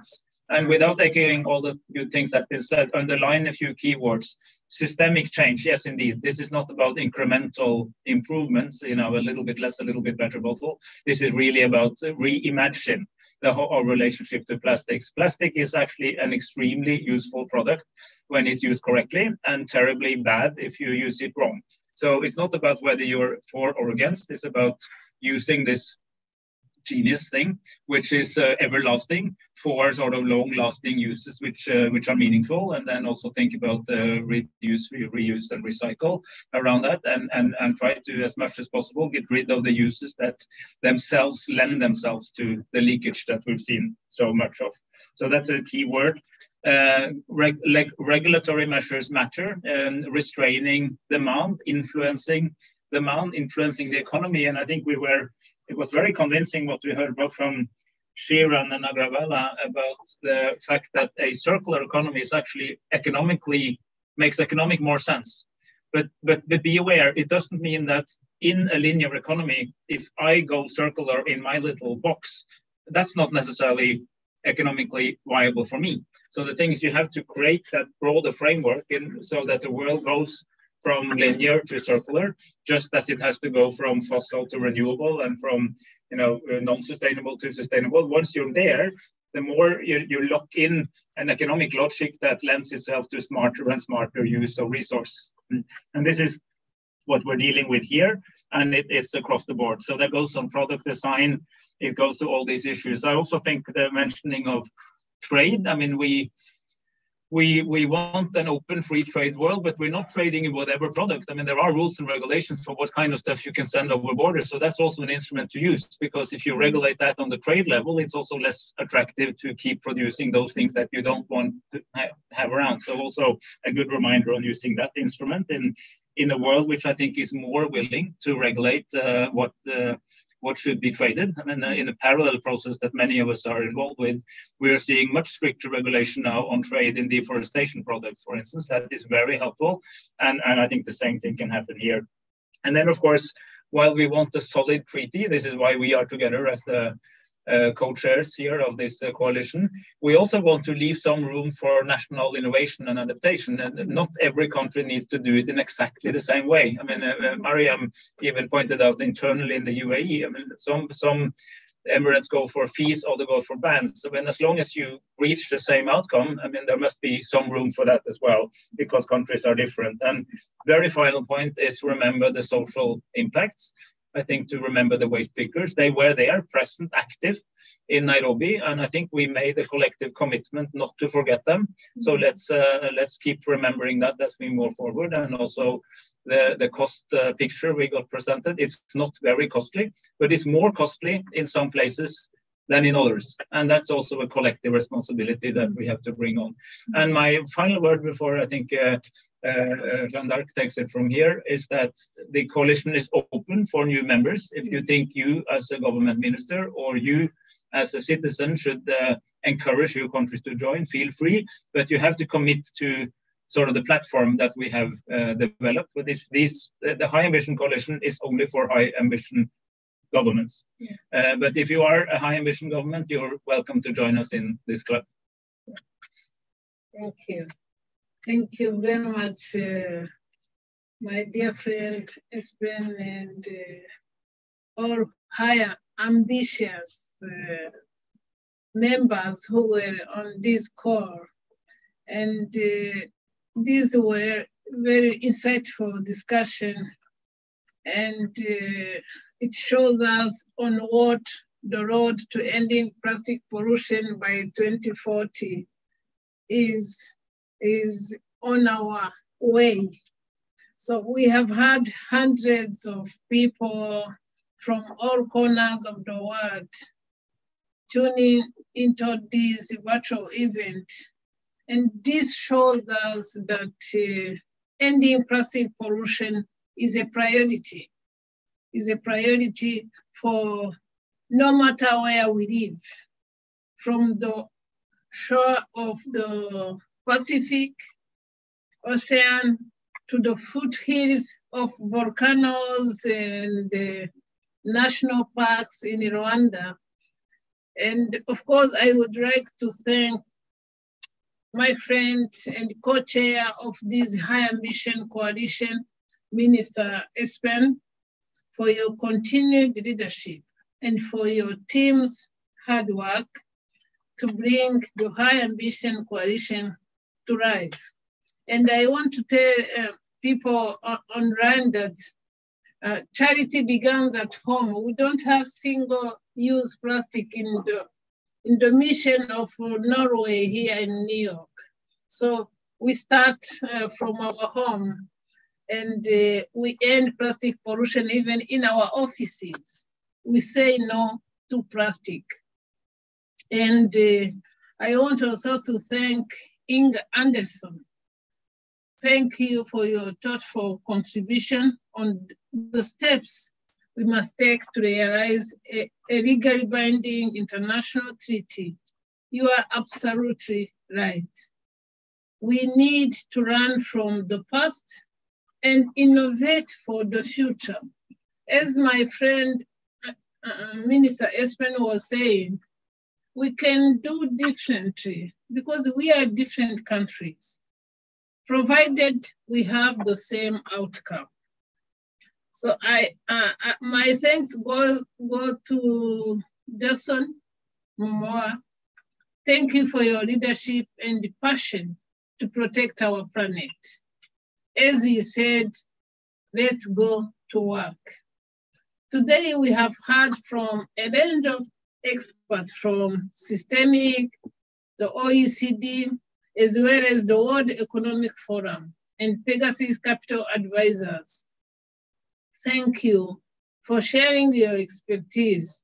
And without echoing all the good things that is said, underline a few keywords. Systemic change, yes, indeed. This is not about incremental improvements, you know, a little bit less, a little bit better bottle. This is really about reimagine our relationship to plastics. Plastic is actually an extremely useful product when it's used correctly and terribly bad if you use it wrong. So it's not about whether you're for or against, it's about using this genius thing, which is everlasting for sort of long-lasting uses which are meaningful, and then also think about reduce, reuse, and recycle around that, and try to, as much as possible, get rid of the uses that themselves lend themselves to the leakage that we've seen so much of. So that's a key word. Regulatory measures matter, restraining demand, influencing the economy, and I think it was very convincing what we heard both from Sheeran and Agrawala about the fact that a circular economy is actually makes economic more sense. But be aware, it doesn't mean that in a linear economy, if I go circular in my little box, that's not necessarily economically viable for me. So the thing is, you have to create that broader framework so that the world goes from linear to circular, just as it has to go from fossil to renewable and from non-sustainable to sustainable. Once you're there, the more you lock in an economic logic that lends itself to smarter and smarter use of resources. And this is what we're dealing with here, and it's across the board. So that goes on product design, it goes to all these issues. I also think the mentioning of trade, I mean, we want an open free trade world, but we're not trading in whatever product. I mean, there are rules and regulations for what kind of stuff you can send over borders. So that's also an instrument to use, because if you regulate that on the trade level, it's also less attractive to keep producing those things that you don't want to have around. So also a good reminder on using that instrument in a world which I think is more willing to regulate what should be traded. I mean, in a parallel process that many of us are involved with, we are seeing much stricter regulation now on trade in deforestation products, for instance. That is very helpful. And I think the same thing can happen here. And then, of course, while we want a solid treaty, this is why we are together as the co-chairs here of this coalition. We also want to leave some room for national innovation and adaptation, and not every country needs to do it in exactly the same way. I mean, Mariam even pointed out internally in the UAE, I mean, some Emirates go for fees, others go for bans. So when, as long as you reach the same outcome, I mean, there must be some room for that as well, because countries are different. And very final point is remember the social impacts. I think to remember the waste pickers. They were there, present, active in Nairobi, and I think we made a collective commitment not to forget them. So let's keep remembering that as we move forward. And also the cost picture we got presented, it's not very costly, but it's more costly in some places than in others. And that's also a collective responsibility that we have to bring on. And my final word before I think Jeanne d'Arc takes it from here is that the coalition is open for new members. If you think you as a government minister or you as a citizen should encourage your countries to join, feel free, but you have to commit to sort of the platform that we have developed. But the High Ambition Coalition is only for high ambition governments. Yeah. But if you are a high ambition government, you're welcome to join us in this club.
Thank you. Thank you very much, my dear friend Espen, and all higher ambitious members who were on this call. And these were very insightful discussion, and it shows us on what the road to ending plastic pollution by 2040 is on our way. So we have had hundreds of people from all corners of the world tuning into this virtual event. And this shows us that ending plastic pollution is a priority. Is a priority for no matter where we live, from the shore of the Pacific Ocean to the foothills of volcanoes and the national parks in Rwanda. And of course, I would like to thank my friend and co-chair of this High Ambition Coalition, Minister Espen, for your continued leadership and for your team's hard work to bring the High Ambition Coalition to life. And I want to tell people online that charity begins at home. We don't have single-use plastic in the mission of Norway here in New York. So we start from our home, and we end plastic pollution even in our offices. We say no to plastic. And I want also to thank Inga Anderson. Thank you for your thoughtful contribution on the steps we must take to realize a legally binding international treaty. You are absolutely right. We need to learn from the past and innovate for the future. As my friend, Minister Espen was saying, we can do differently because we are different countries, provided we have the same outcome. So my thanks go to Jason Momoa. Thank you for your leadership and passion to protect our planet. As you said, let's go to work. Today we have heard from a range of experts from Systemic, the OECD, as well as the World Economic Forum and Pegasus Capital Advisors. Thank you for sharing your expertise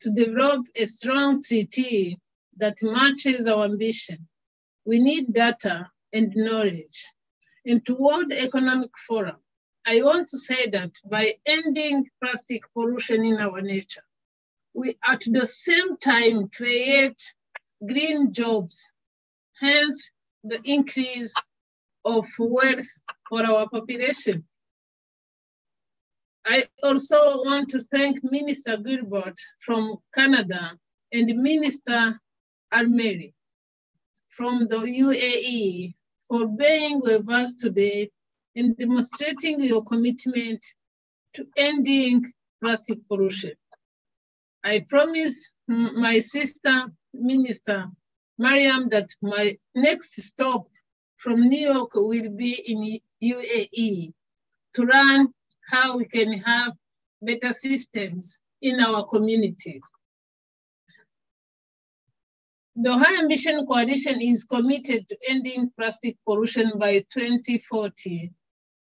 to develop a strong treaty that matches our ambition. We need data and knowledge. And to World Economic Forum, I want to say that by ending plastic pollution in our nature, we at the same time create green jobs, hence the increase of wealth for our population. I also want to thank Minister Gilbert from Canada and Minister Almeri from the UAE for being with us today and demonstrating your commitment to ending plastic pollution. I promise my sister, Minister Mariam, that my next stop from New York will be in UAE to learn how we can have better systems in our communities. The High Ambition Coalition is committed to ending plastic pollution by 2040,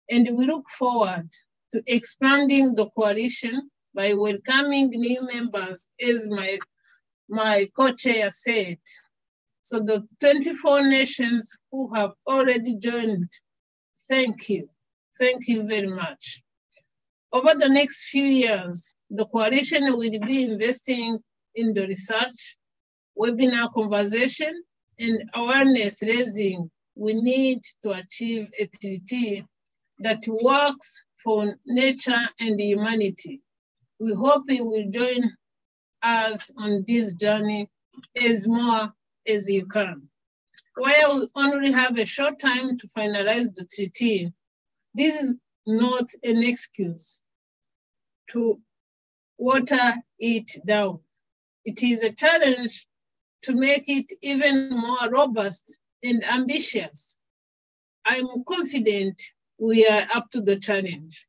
and we look forward to expanding the coalition by welcoming new members, as my co-chair said. So the 24 nations who have already joined, thank you. Thank you very much. Over the next few years, the coalition will be investing in the research, webinar conversation, and awareness raising we need to achieve a treaty that works for nature and humanity. We hope you will join us on this journey as more as you can. While we only have a short time to finalize the treaty, this is not an excuse to water it down. It is a challenge to make it even more robust and ambitious. I'm confident we are up to the challenge.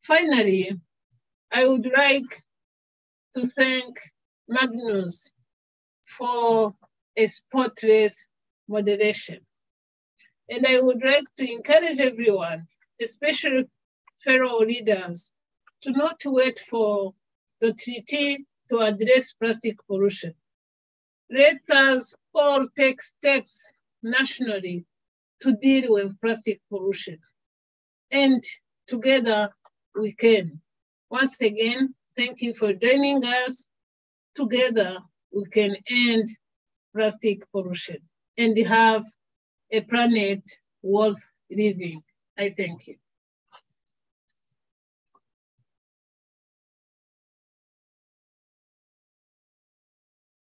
Finally, I would like to thank Magnus for a spotless moderation. And I would like to encourage everyone, especially fellow leaders, to not wait for the treaty to address plastic pollution. Let us all take steps nationally to deal with plastic pollution. And together we can. Once again, thank you for joining us. Together we can end plastic pollution and have a planet worth living. I thank you.